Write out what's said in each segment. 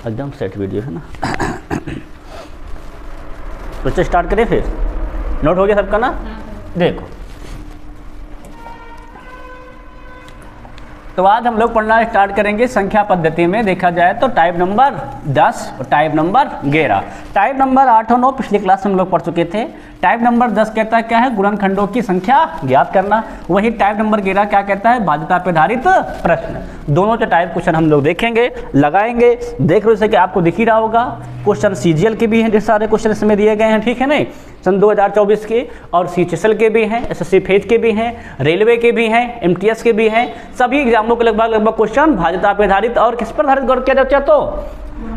एकदम set video है ना। तो स्टार्ट करें फिर, नोट हो गया सबका ना। देखो तो आज हम लोग पढ़ना स्टार्ट करेंगे संख्या पद्धति में। देखा जाए तो टाइप नंबर 10 और टाइप नंबर 11। टाइप नंबर 8 और 9 पिछली क्लास में हम लोग पढ़ चुके थे। टाइप नंबर 10 कहता है क्या है, गुणनखंडों की संख्या ज्ञात करना। वही टाइप नंबर 11 क्या कहता है, बाध्यता पे आधारित प्रश्न। दोनों के टाइप क्वेश्चन हम लोग देखेंगे, लगाएंगे। देख लो जैसे कि आपको दिख ही रहा होगा, क्वेश्चन सीजीएल के भी हैं, जिस सारे क्वेश्चन इसमें दिए गए हैं, ठीक है नहीं, सन 2024 के, और सीएचएसएल के भी हैं, एसएससी फेज के भी हैं, रेलवे के भी हैं, एमटीएस के भी हैं। सभी एग्जामों के लगभग क्वेश्चन बाध्यता पे आधारित और किस पर आधारित गौर किया जाता है, तो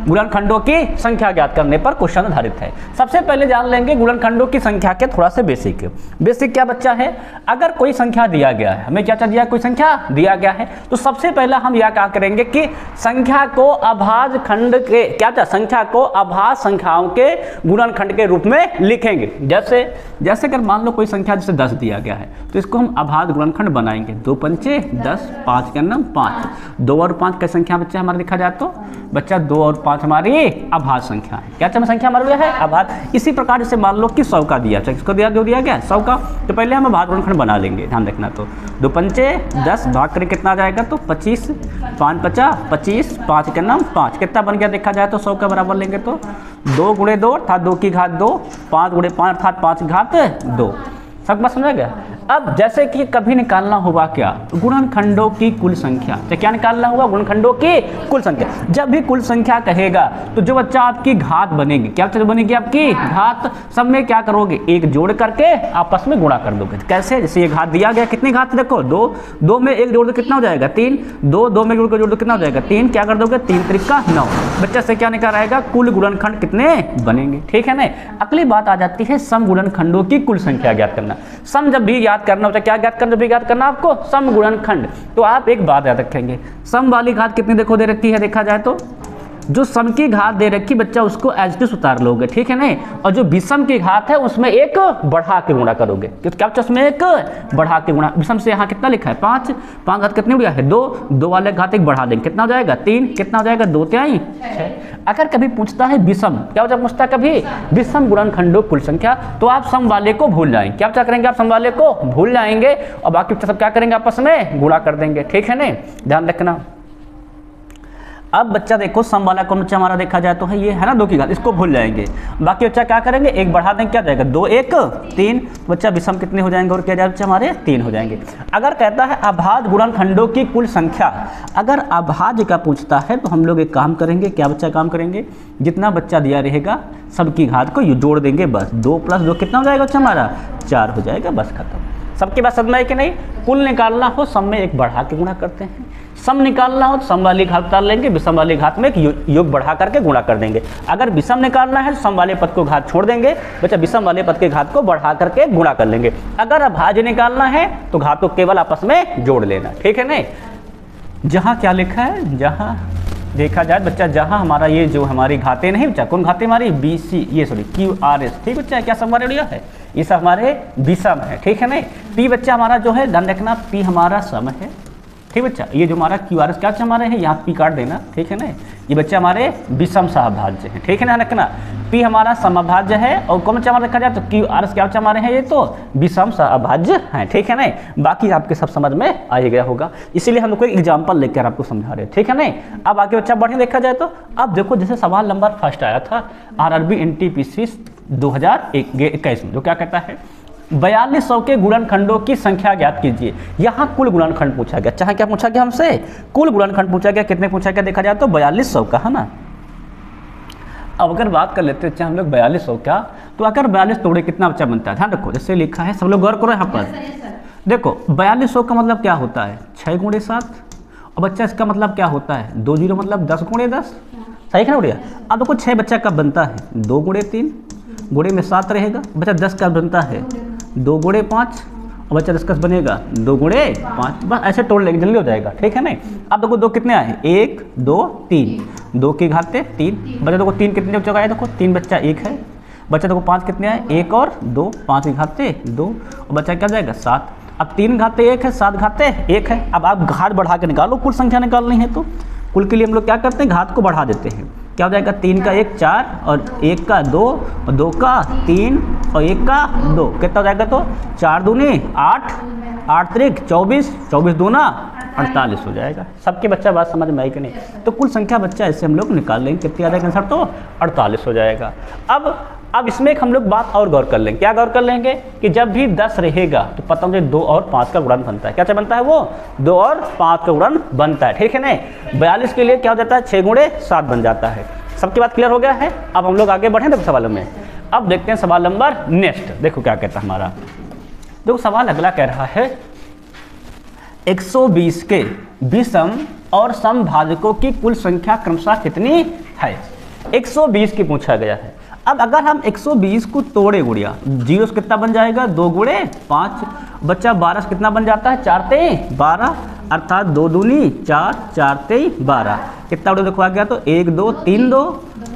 गुणनखंडों की संख्या ज्ञात करने पर क्वेश्चन आधारित है। सबसे पहले जान लेंगे गुणनखंडों की संख्या के थोड़ा से बेसिक क्या बच्चा है। अगर कोई संख्या दिया गया है, हमें क्या चाहिए, कोई संख्या दिया गया है, तो सबसे पहले हम यह क्या करेंगे कि संख्या को अभाज्य खंड के संख्या को अभाज्य संख्याओं के गुणनखंड के रूप में लिखेंगे। जैसे अगर मान लो कोई संख्या जैसे 10 दिया गया है, तो इसको हम अभाज्य गुणनखंड बनाएंगे। 2 पंचे 10, 5 के नाम 5, 2 और 5 का संख्या बच्चा हमारा लिखा जाए तो बच्चा 2 और 5 हमारी अभाज्य संख्या है। क्या संख्या हमारे है, अभाज्य। इसी प्रकार से मान लो कि 100 का दिया, किसको दिया, जो दिया गया 100 का, तो पहले हम अभाज्य गुणनखंड बना लेंगे। ध्यान रखना, तो 2 पंचे 10 भाग करें कितना आ जाएगा, तो 25, 5 50 25, 5 के नाम 5, कितना बन गया देखा जाए तो 100 का बराबर लेंगे तो 2 गुणे 2 अर्थात 2 की घात 2, 5 गुणे 5 अर्थात 5 की घात 2। सब बात समझा गया। अब जैसे कि कभी निकालना होगा क्या, गुणनखंडों की कुल संख्या। तो क्या निकालना होगा, गुणनखंडों की कुल संख्या। जब भी कुल संख्या कहेगा तो जो बच्चा आपकी घात बनेगी, क्या बनेगी आपकी घात, सब में क्या करोगे, एक जोड़ करके आपस में गुणा कर दोगे। कैसे, जैसे ये घात दिया गया, कितनी घात देखो, 2 में एक जोड़ दो कितना हो जाएगा 3, 2 में जोड़ दो कितना हो जाएगा 3, क्या कर दोगे 3 त्रिका 9। बच्चा से क्या निकाल आएगा, कुल गुणनखंड कितने बनेंगे, ठीक है ना। अगली बात आ जाती है सम गुणनखंडों की कुल संख्या ज्ञात करना। सम जब भी याद करना होता है, क्या ज्ञात करना, जब भी याद करना आपको सम गुणनखंड, तो आप एक बात याद रखेंगे, सम वाली घात कितनी देखो दे रखी है, देखा जाए तो जो सम की घात दे रखी बच्चा उसको एज इट इज उतार लोगे, ठीक है नहीं, और जो विषम की घात है उसमें एक बढ़ा के गुणा करोगे। क्या बच्चा उसमें एक बढ़ा के गुणा, विषम से यहाँ कितना लिखा है 5, 5 घात कितनी हो गया है 2, 2 वाले घात एक बढ़ा देंगे, कितना हो जाएगा 3, कितना हो जाएगा 2 3 6। अगर कभी पूछता है विषम, क्या बच्चा पूछता है कभी विषम गुणनखंडों कुल संख्या, तो आप सम वाले को भूल जाएंगे। क्या बच्चा करेंगे, आप सम वाले को भूल जाएंगे और बाकी बच्चा सब क्या करेंगे, आपस में गुणा कर देंगे, ठीक है नहीं, ध्यान रखना। अब बच्चा देखो सम वाला कौन बच्चा हमारा देखा जाए तो है ये है ना 2 की घात, इसको भूल जाएंगे। बाकी बच्चा क्या करेंगे, एक बढ़ा देंगे, क्या जाएगा 2 1 3, बच्चा विषम कितने हो जाएंगे और क्या जाए बच्चा हमारे 3 हो जाएंगे। अगर कहता है अभाज्य गुणनखंडों की कुल संख्या, अगर अभाज्य का पूछता है तो हम लोग एक काम करेंगे, क्या बच्चा काम करेंगे, जितना बच्चा दिया रहेगा सबकी घात को जोड़ देंगे, बस 2 + 2 कितना हो जाएगा बच्चा हमारा 4 हो जाएगा, बस खत्म। सबके पास समझ में है कि नहीं। कुल निकालना हो सम में एक बढ़ा के गुणा करते हैं, सम निकालना हो तो सम वाली घात उतार लेंगे, विषम वाली घात में एक योग बढ़ा करके गुणा कर देंगे। अगर विषम निकालना है तो सम वाले पद को घात छोड़ देंगे, बच्चा विषम वाले पद के घात को बढ़ा करके गुणा कर लेंगे। अगर अभाज्य निकालना है तो घात को केवल आपस में जोड़ लेना, ठीक है नहीं। जहाँ क्या लिखा है, जहाँ देखा जाए बच्चा, जहाँ हमारा ये जो हमारी घातें नहीं बच्चा, कौन घातें हमारी BC, ये सॉरी QRS, ठीक बच्चा, क्या सब हमारे है, ये सब हमारे विषम है, ठीक है नहीं। P बच्चा हमारा जो है, ध्यान रखना P हमारा सम है, ठीक बच्चा। ये जो हमारा QRS क्या हमारे है, यहाँ P काट देना, ठीक है ना। ये बच्चा हमारे विषम सहभाज्य है, ठीक है ना, रखना। P हमारा समभाज्य है और कौन बच्चा हमारा देखा जाए तो QRS क्या बच्चा हमारे हैं, ये तो विषम सहभाज्य है, ठीक है ना। बाकी आपके सब समझ में आ गया होगा, इसीलिए हम लोग कोई एग्जाम्पल लेकर आपको समझा रहे हैं, ठीक है ना। अब आगे बच्चा बढ़िया देखा जाए तो अब देखो, जैसे सवाल नंबर फर्स्ट आया था RRB NTPC 2021 में, जो क्या कहता है 4200 के गुणनखंडों की संख्या ज्ञात कीजिए। यहाँ कुल गुणनखंड पूछा गया, चाहे क्या पूछा गया हमसे, कुल गुणनखंड पूछा गया। कितने पूछा गया देखा जाए तो 4200 का, है ना। अब अगर बात कर लेते हैं हम लोग 4200 का, तो अगर 42 तोड़े कितना बच्चा बनता है, ध्यान रखो, जैसे लिखा है, सब लोग गौर करो यहाँ पर। देखो 4200 का मतलब क्या होता है 6 गुणे 7, और बच्चा इसका मतलब क्या होता है 2 0 मतलब 10 गुणे 10, सही है ना बढ़िया। अब देखो 6 बच्चा कब बनता है 2 गुणे 3, गुणे में 7 रहेगा, बच्चा 10 का बनता है 2 गुणे 5, और बच्चा 10 का बनेगा 2 गुणे 5, बस ऐसे तोड़ लेंगे, जल्दी हो जाएगा, ठीक है ना। अब देखो 2 कितने आए 1 2 3, 2 की घाते 3, बच्चा देखो 3 कितने बच्चों का आया, देखो 3 बच्चा 1 है, बच्चा देखो 5 कितने आए 1 और 2, 5 की घाते 2, और बच्चा क्या जाएगा 7। अब 3 घाते 1 है, 7 घाते 1 है। अब आप घात बढ़ा के निकालो, कुल संख्या निकालनी है तो कुल के लिए हम लोग क्या करते हैं घात को बढ़ा देते हैं। क्या हो जाएगा, 3 का 1 4 और 1 का 2 और 2 का 3 और 1 का 2, कितना हो जाएगा, तो 4 दूनी 8, 8 त्रिक 24, 24 दूना 48 हो जाएगा। सबके बच्चा बात समझ में आई कि नहीं? तो कुल संख्या बच्चा ऐसे हम लोग निकाल लेंगे, कितनी आ जाएगा आंसर, तो 48 हो जाएगा। अब इसमें एक हम लोग बात और गौर कर लेंगे। क्या गौर कर लेंगे कि जब भी 10 रहेगा तो पता मुझे 2 और 5 का गुणन बनता है। क्या बनता है, वो 2 और 5 का गुणन बनता है, ठीक है नहीं? 42 के लिए क्या हो जाता है, 6 गुणे 7 बन जाता है। सबकी बात क्लियर हो गया है? अब हम लोग आगे बढ़ें देखो सवालों में। अब देखते हैं सवाल नंबर नेक्स्ट, देखो क्या कहता है हमारा। देखो सवाल अगला कह रहा है 120 के विषम और समभाजकों की कुल संख्या क्रमशः कितनी है। 120 की पूछा गया है। अब अगर हम 120 को तोड़े गुड़िया, 0 से कितना बन जाएगा, 2 गुणे 5, बच्चा 12 से कितना बन जाता है, 4 तेई 12, अर्थात 2 दूनी 4, 4 तेई 12, कितना उड़े देखो आ गया, तो 1 2 3 2,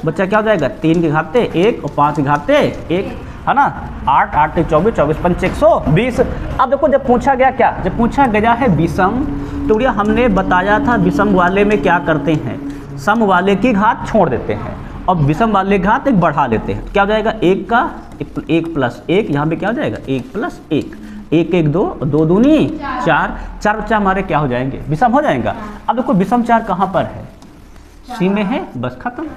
बच्चा क्या हो जाएगा, 3 के घाते 1 और 5 के घाते 1, है ना, 8 8 24 24 5 120। अब देखो जब पूछा गया क्या, जब पूछा गया है विषम, तो भैया हमने बताया था विषम वाले में क्या करते हैं, सम वाले की घात छोड़ देते हैं और विषम वाले घात एक बढ़ा लेते हैं। क्या हो जाएगा, 1 का 1 प्लस 1, यहाँ पे क्या हो जाएगा 1 प्लस 1, 1 1 2, 2 दूनी 4, 4 बच्चा हमारे क्या हो जाएंगे, विषम हो जाएगा। अब देखो विषम 4 कहाँ पर है, सी में है, बस खत्म।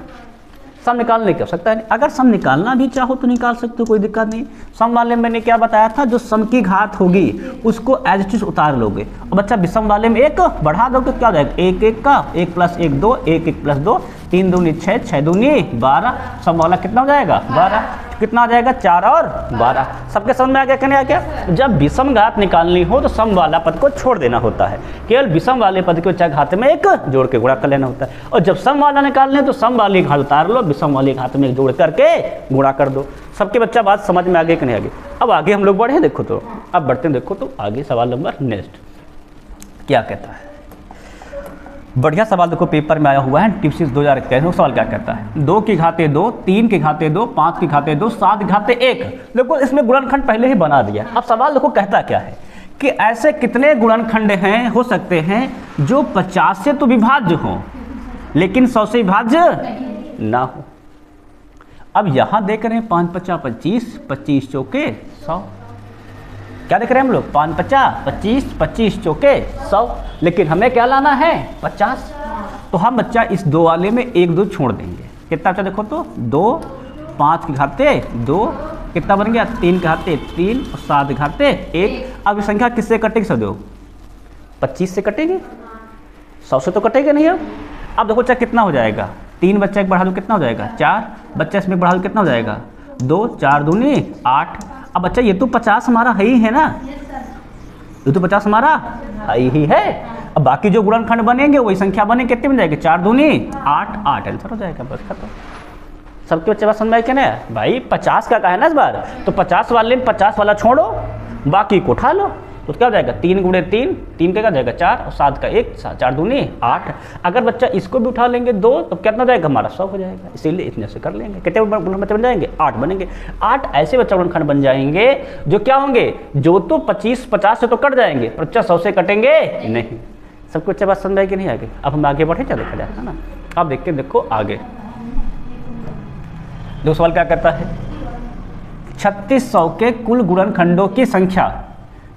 सम निकालने की आवश्यकता है, अगर सम निकालना भी चाहो तो निकाल सकते हो, कोई दिक्कत नहीं। सम वाले में मैंने क्या बताया था, जो सम की घात होगी उसको एज इट इज उतार लोगे और बच्चा विषम वाले में 1 बढ़ा दोगे, क्या हो जाएगा, 1 1 का 1 प्लस 1 2, 1 1 प्लस 2, 3 दूनी 6, 6 दूनी 12, सम वाला कितना हो जाएगा 12, कितना आ जाएगा 4 और 12। सबके समझ में आ गया, कहने आ गया। जब विषम घात निकालनी हो तो सम वाला पद को छोड़ देना होता है, केवल विषम वाले पद के बच्चा घात में 1 जोड़ के गुणा कर लेना होता है, और जब सम वाला निकालने तो सम वाली घात उतार लो, विषम वाली घात में 1 जोड़ करके गुणा कर दो। सबके बच्चा बात समझ में आ गई कि नहीं आगे? अब आगे हम लोग बढ़े, देखो तो अब बढ़ते हैं, देखो तो आगे सवाल नंबर नेक्स्ट क्या कहता है। बढ़िया सवाल देखो पेपर में आया हुआ है, टिप्सिस 2021। सवाल क्या कहता है, 2 की घाते 2, 3 की घाते 2, 5 की घाते 2, 7 की घाते 1। देखो इसमें गुणनखंड पहले ही बना दिया। अब सवाल देखो कहता क्या है कि ऐसे कितने गुणनखंड हैं, हो सकते हैं जो 50 से तो विभाज्य हो लेकिन 100 से विभाज्य ना हो। अब यहाँ देख रहे हैं 5 5 25, 25 चौके 100, क्या देख रहे हैं हम लोग, 5 5 25, 25 चौके 100, लेकिन हमें क्या लाना है 50। तो हम बच्चा इस 2 वाले में 1 2 छोड़ देंगे, कितना बच्चा देखो तो 2, 5 की घाते 2, कितना बन गया 3 के घाते 3 और 7 के घाते 1। अब ये संख्या किससे कटेगी, सब दो 25 से कटेगी, 100 से तो कटेगी नहीं। अब देखो बच्चा कितना हो जाएगा, 3 बच्चा एक बढ़ा दो कितना हो जाएगा 4, बच्चा इसमें बढ़ा दो कितना हो जाएगा 2, 4 दूनी 8। अब बच्चा ये तो 50 हमारा है ही है ना, ये तो 50 हमारा है ही है। अब बाकी जो गुणनखंड बनेंगे वही संख्या बने, कितने बन जाएगी 4 दूनी 8, 8 आंसर हो जाएगा, बस खत्म। सबके बच्चे बात समझ में आई क्या ना भाई, 50 का है ना इस बार, तो 50 वाले में 50 वाला छोड़ो बाकी को उठा लो, तो क्या हो जाएगा 3 गुणे 3, 3 का क्या जाएगा 4 और 7 का 1, 4 दूनी 8। अगर बच्चा इसको भी उठा लेंगे 2 तो कितना जाएगा हमारा 100 हो जाएगा, इसीलिए इतने से कर लेंगे। कितने बच्चे बन जाएंगे 8 बनेंगे। 8 ऐसे बच्चा गुणनखंड बन जाएंगे जो क्या होंगे, जो तो 25 50 से तो कट जाएंगे पर बच्चा 100 से कटेंगे नहीं। सबको अच्छी बात समझ आई कि नहीं आगे? अब हम आगे बढ़े, चलो देखा जाए, है ना। अब देखते हैं, देखो आगे दो सवाल क्या कहता है, 3600 के कुल गुणनखंडों की संख्या,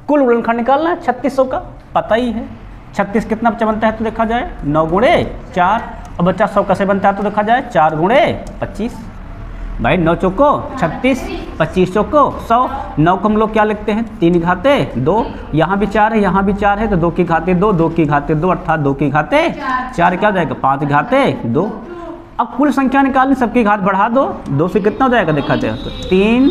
कुल गुणनखंड निकालना है 3600 का, पता ही है 36 कितना बच्चा बनता है तो देखा जाए 9 गुणे 4, और बच्चा 100 कैसे बनता है तो देखा जाए 4 गुणे 25। भाई 9 चौको 36, 25 चौको 100, 9 को हम लोग क्या लिखते हैं 3 घाते 2, यहाँ भी 4 है यहाँ भी 4 है तो 2 की घाते 2, 2 की घाते 2 अर्थात 2 की घाते 4, क्या हो जाएगा 5 घाते 2। अब कुल संख्या निकालनी, सबकी घात बढ़ा दो, 2 से कितना हो जाएगा देखा जाए तो 3,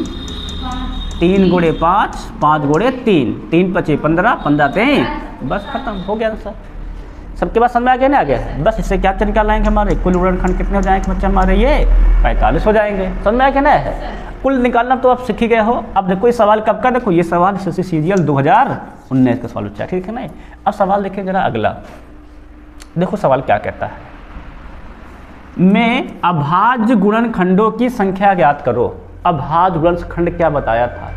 3 गुणे 5, 5 गुणे 3, 3 5 15, 15 3, बस खत्म हो गया आंसर। सबके पास समझ में आ गया ना, आ गया। बस इससे क्या निकाल लाएंगे, हमारे कुल गुणनखंड कितने हो जाएंगे बच्चा हमारे, ये 45 हो जाएंगे। समझ में आ गया ना, कुल निकालना तो आप सीख ही गए हो। अब देखो ये सवाल कब का, देखो ये सवाल सीजीएल 2019 का सवाल बच्चा, ठीक है ना। अब सवाल देखिए जरा अगला, देखो सवाल क्या कहता है, में अभाज्य गुणनखंडों की संख्या ज्ञात करो। अभाज्य गुणनखंड क्या बताया था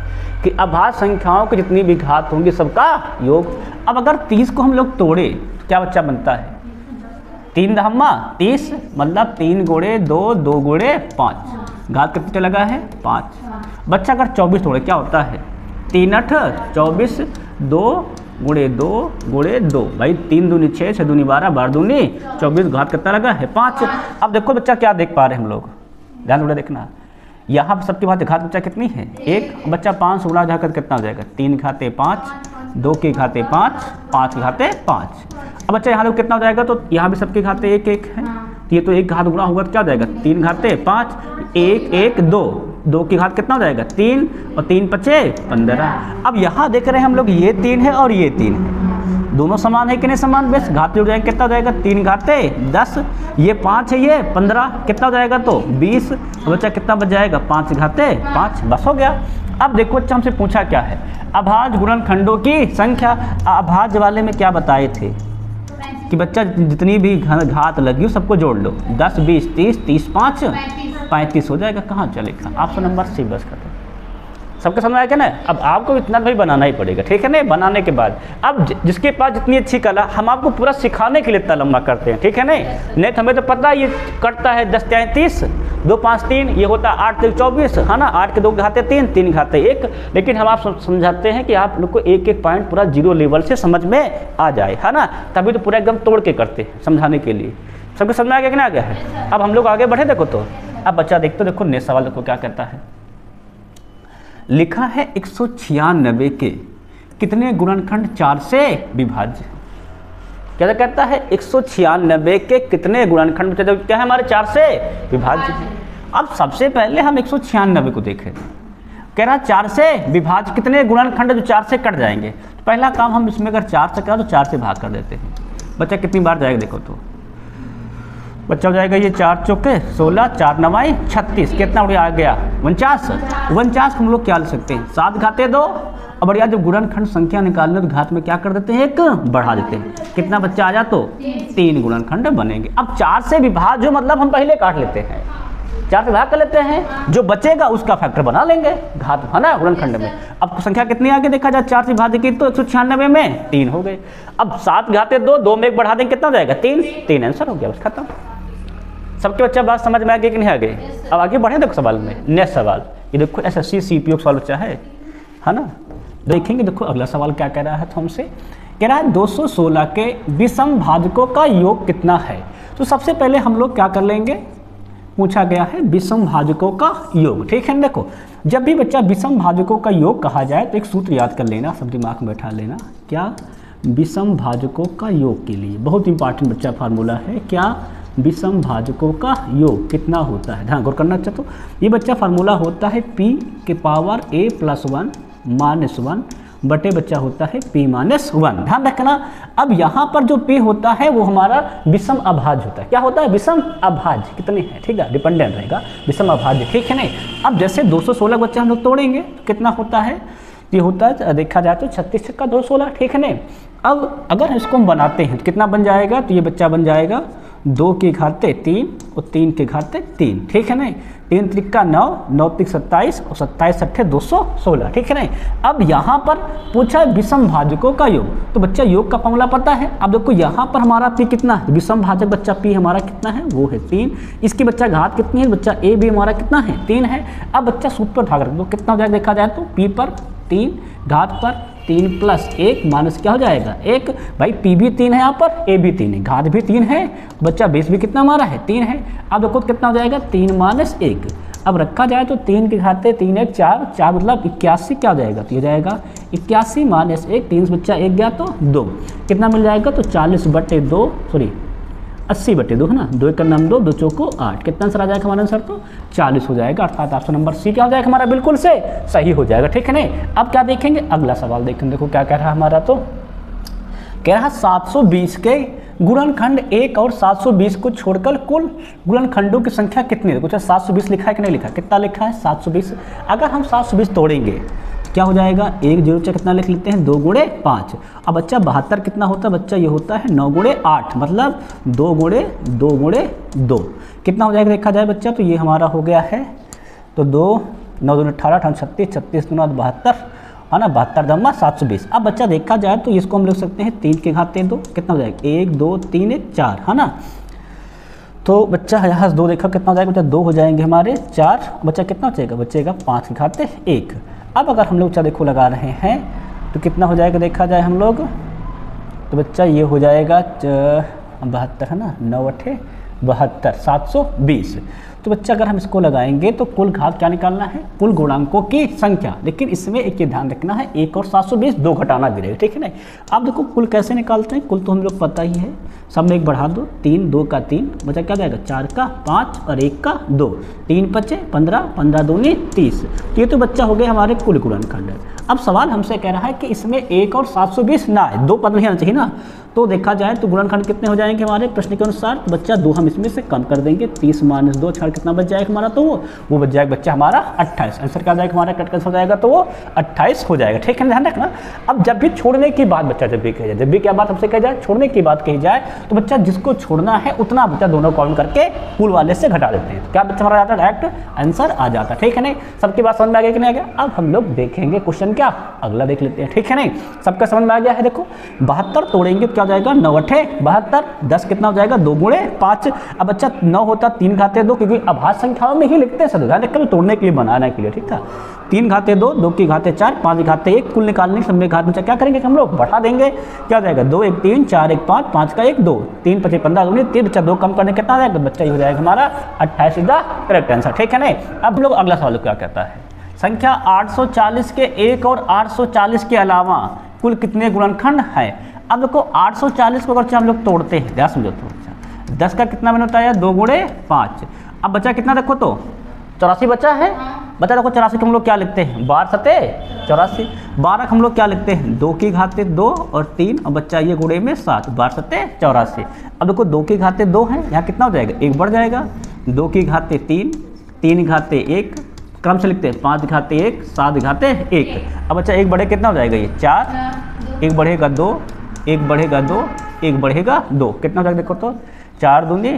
कि अभाज्य संख्याओं की जितनी भी घात होंगी सबका योग। अब अगर 30 को हम लोग तोड़े तो क्या बच्चा बनता है 3 दहम्मा 30, मतलब 3 गुणे 2, 2 गुणे 5, घात कितने लगा है 5। बच्चा अगर 24 तोड़े क्या होता है, 3 8 24, 2 गुणे 2 गुणे 2, भाई 3 दूनी 6, 6 दूनी 12, 12 दूनी 24, घात कितना लगा है 5। अब देखो बच्चा क्या देख पा रहे हैं हम लोग, ध्यान थोड़ा देखना, यहाँ पर सबके बाद घात बच्चा कितनी है 1। बच्चा 5 उड़ा जाकर कितना हो जाएगा, 3 घाते 5, 2 के घाते 5, 5 घाते 5। अब बच्चा यहाँ कितना हो जाएगा, तो यहाँ भी सबके घाते 1 1 है, तो ये तो 1 घात गुणा होगा तो क्या हो जाएगा 3 घाते 5, 1 1 2, 2 की घात कितना हो जाएगा 3, और 3 5 15। अब यहाँ देख रहे हैं हम लोग ये 3 है और ये 3 है, दोनों समान है कि नहीं समान, बेस घात जुड़ जाएगा कितना हो जाएगा 3 घाते 10, ये 5 है ये 15, कितना हो जाएगा तो 20। बच्चा कितना बच जाएगा 5 घाते 5, बस हो गया। अब देखो बच्चा हमसे पूछा क्या है, अभाज्य गुणनखंडों की संख्या। अभाज्य वाले में क्या बताए थे कि बच्चा जितनी भी घात लगी हो सबको जोड़ लो, 10 20 30 30 5 35 हो जाएगा। कहाँ चलेगा, ऑप्शन नंबर सी बस कर दो। सबके समझ आएगा ना। अब आपको इतना भाई बनाना ही पड़ेगा, ठीक है ना। बनाने के बाद अब जिसके पास जितनी अच्छी कला, हम आपको पूरा सिखाने के लिए इतना लंबा करते हैं, ठीक है नहीं तो हमें तो पता ये करता है 10 33 2 5 3, ये होता है 8 3 24, है ना। 8 के 2 घाते 3, 3 घाते 1, लेकिन हम आप समझाते हैं कि आप लोग को एक एक पॉइंट पूरा जीरो लेवल से समझ में आ जाए, है ना। तभी तो पूरा एकदम तोड़ के करते हैं समझाने के लिए। सबको समझ में आ गया कि ना आ गया है। अब हम लोग आगे बढ़े, देखो तो अब बच्चा देखते देखो नेक्स्ट सवाल देखो क्या कहता है। लिखा है 196 के कितने गुणनखंड 4 से विभाज्य। क्या कहता है 196 के कितने गुणनखंड क्या है हमारे 4 से विभाज्य। अब सबसे पहले हम 196 को देखें, कह रहा 4 से विभाज्य कितने गुणनखंड जो 4 से कट जाएंगे। तो पहला काम हम इसमें अगर 4 से करा तो 4 से भाग कर देते हैं। बच्चा कितनी बार जाएगा देखो तो बच्चा हो जाएगा ये 4 चौके 16, 4 9 36, कितना उड़े आ गया 49। 49 हम लोग क्या ले सकते हैं 7 घाते 2, और बढ़िया जब गुणनखंड संख्या निकालने तो घात में क्या कर देते हैं 1 बढ़ा देते हैं। कितना बच्चा आ जा तो 3 गुणनखंड बनेंगे। अब 4 से विभाज्य मतलब हम पहले काट लेते हैं, 4 से भाग कर लेते हैं, जो बचेगा उसका फैक्टर बना लेंगे घात, है ना गुणनखंड में। अब संख्या कितनी आगे देखा जाए 4 से विभाज्य की तो 196 में 3 हो गए। अब 7 घाते 2, 2 में 1 बढ़ा देंगे कितना हो जाएगा 3, 3 आंसर हो गया, बस खत्म। सबके बच्चा बात समझ में आ गया कि नहीं आ गई। अब आगे बढ़े देखो सवाल में, नेक्स्ट सवाल ये देखो SSC CPO का सवाल बच्चा है ना। देखेंगे देखो अगला सवाल क्या कह रहा है, तो हमसे कह रहा है 216 के विषम भाजकों का योग कितना है। तो सबसे पहले हम लोग क्या कर लेंगे, पूछा गया है विषम भाजकों का योग, ठीक है। देखो जब भी बच्चा विषम भाजकों का योग कहा जाए तो एक सूत्र याद कर लेना, सब दिमाग में बैठा लेना। क्या विषम भाजकों का योग के लिए बहुत इंपॉर्टेंट बच्चा फार्मूला है, क्या विषम भाजकों का योग कितना होता है। ध्यान गौर करना। अच्छा तो ये बच्चा फार्मूला होता है p के पावर a + 1 - 1 बटे बच्चा होता है p - 1। ध्यान रखना। अब यहाँ पर जो p होता है वो हमारा विषम अभाज्य होता है। क्या होता है विषम अभाज्य, कितने हैं, ठीक है, डिपेंडेंट रहेगा विषम अभाज्य, ठीक है नहीं। अब जैसे 216 बच्चे हम लोग तोड़ेंगे तो कितना होता है, ये होता है देखा जाए तो 36 का 216, ठीक है नहीं। अब अगर इसको हम बनाते हैं तो कितना बन जाएगा, तो ये बच्चा बन जाएगा 2 के घाते 3 और 3 के घाते 3, ठीक है नहीं। 3 त्रिका 9, 9 त्रिक 27 और 27 अट्ठे 216, ठीक है नहीं। अब यहाँ पर पूछा विषम भाजकों का योग, तो बच्चा योग का फॉर्मूला पता है। अब देखो यहाँ पर हमारा p कितना है, विषम भाजक बच्चा p हमारा कितना है वो है 3। इसकी बच्चा घात कितनी है, बच्चा a भी हमारा कितना है 3 है। अब बच्चा सूत्र पर भाग रख दो, कितना हो जाएगा देखा जाए तो p पर 3 घात पर 3 + 1 माइनस क्या हो जाएगा 1। भाई p भी 3 है यहाँ पर, a भी 3 है, घात भी 3 है, बच्चा बेस भी कितना हमारा है 3 है। अब देखो कितना हो जाएगा 3 - 1। अब रखा जाए तो 3 के घाते 3 1 4, 4 मतलब 81 क्या हो जाएगा, तो ये जाएगा 81 - 1, 3 से बच्चा 1 गया तो 2, कितना मिल जाएगा तो 40/2 सॉरी 80/2 है ना, 2 1 9 2, 2 चौको 8, कितना आंसर आ जाएगा हमारा आंसर तो 40 हो जाएगा। अर्थात ऑप्शन नंबर सी क्या हो जाएगा हमारा बिल्कुल से सही हो जाएगा, ठीक है नहीं। अब क्या देखेंगे अगला सवाल देखेंगे, देखो क्या कह रहा है हमारा, तो कह रहा 720 के गुणनखंड 1 और 720 को छोड़कर कुल गुणनखंडों की संख्या कितनी है। कुछ 720 लिखा है कि नहीं लिखा, कितना लिखा है 720। अगर हम 720 तोड़ेंगे क्या हो जाएगा 1 0 कितना लिख लेते हैं 2 × 5। अब बच्चा 72 कितना होता है, बच्चा ये होता है 9 × 8 मतलब 2 × 2 × 2 कितना हो जाएगा देखा जाए बच्चा, तो ये हमारा हो गया है तो 2 9 2 18 18 36 36 2 72 है ना, 72 दम्मा 720। अब बच्चा देखा जाए तो इसको हम लिख सकते हैं 3 के घाते 2, कितना हो जाएगा 1 2 3 1 4 है ना। तो बच्चा यहाँ से 2 देखा कितना हो जाएगा बच्चा, 2 हो जाएंगे हमारे 4, बच्चा कितना बचेगा, बचेगा 5 की घात 1। अब अगर हम लोग बच्चा देखो लगा रहे हैं तो कितना हो जाएगा देखा जाए हम लोग, तो बच्चा ये हो जाएगा 72 है ना, 9 8 72, 720। तो बच्चा अगर हम इसको लगाएंगे तो कुल घात क्या निकालना है, कुल गुणांकों की संख्या। लेकिन इसमें एक ये ध्यान रखना है, 1 और 720 2 घटाना भी रहेगा, ठीक है ना। अब देखो कुल कैसे निकालते हैं, कुल तो हम लोग पता ही है, सब में 1 बढ़ा दो, 3 2 का 3 बचा क्या जाएगा, 4 का 5 और 1 का 2, 3 5 15, 15 दूनी 30। ये तो बच्चा हो गए हमारे कुल गुणनखंड। अब सवाल हमसे कह रहा है कि इसमें 1 और 720 ना है, 2 पद नहीं आना चाहिए ना, तो देखा जाए तो गुणनखंड कितने हो जाएंगे हमारे प्रश्न के अनुसार, तो बच्चा 2 हम इसमें से कम कर देंगे, 30 - 2 छाड़ कितना बच जाएगा हमारा, तो वो बच जाएगा बच्चा हमारा 28। आंसर क्या जाएगा हमारा, कट कैसे हो जाएगा, तो वो 28 हो जाएगा, ठीक है, ध्यान रखना। अब जब भी छोड़ने की बात बच्चा जब भी कही जाए, जब भी क्या बात हमसे कही जाए, छोड़ने की बात कही जाए, तो बच्चा जिसको छोड़ना है उतना बच्चा दोनों कॉलम करके कुल वाले से घटा देते हैं, क्या बच्चा हमारा जाता है, डायरेक्ट आंसर आ जाता है, ठीक है नहीं। सबकी बात समझ में आ गया कि नहीं आ गया। अब हम लोग देखेंगे क्वेश्चन क्या अगला देख लेते हैं, ठीक है नहीं, सबका समझ में आ गया है। देखो 72 तोड़ेंगे क्या हो जाएगा, 9 8 72, 10 कितना हो जाएगा, 2 गुणे 5। अब बच्चा 9 होता 3 घाते 2, क्योंकि अभाज्य संख्याओं में ही लिखते हैं सब, ध्यान रखकर तोड़ने के लिए बनाने के लिए, ठीक था। 3 घाते 2, 2 की घाते 4, 5 की घाते 1, कुल निकालने सब में घात बच्चा क्या करेंगे हम लोग, बढ़ा देंगे, क्या हो जाएगा 2 1 3 4 1 5, 5 का 1 2, 3 5 15 दूनी 3, बच्चा 2 कम करने कितना आ जाएगा बच्चा, ये हो जाएगा हमारा 28 सीधा करेक्ट आंसर, ठीक है नहीं। अब लोग अगला सवाल क्या कहता है, संख्या 840 के 1 और 840 के अलावा कुल कितने गुणनखंड है। अब देखो 840 को अगर हम लोग तोड़ते हैं, ध्यान समझो तो बच्चा 10 का कितना बन होता है, 2 गुणे 5। अब बच्चा कितना देखो तो 84 बचा है, बच्चा देखो 84 को हम लोग क्या लिखते हैं, 12 सते 84, 12 हम लोग क्या लिखते हैं, 2 की घाते 2 और 3, और बच्चा ये गुणे में 7, 12 सते 84। अब देखो 2 की घाते 2 है, यहाँ कितना हो जाएगा, 1 बढ़ जाएगा, 2 की घाते 3, 3 की घाते 1, क्रम से लिखते हैं 5 घाते 1, 7 घाते 1। अब अच्छा 1 बढ़े कितना हो जाएगा, ये 4, 1 बढ़ेगा 2, 1 बढ़ेगा 2, 1 बढ़ेगा 2, कितना हो जाएगा देखो तो 4 दूनी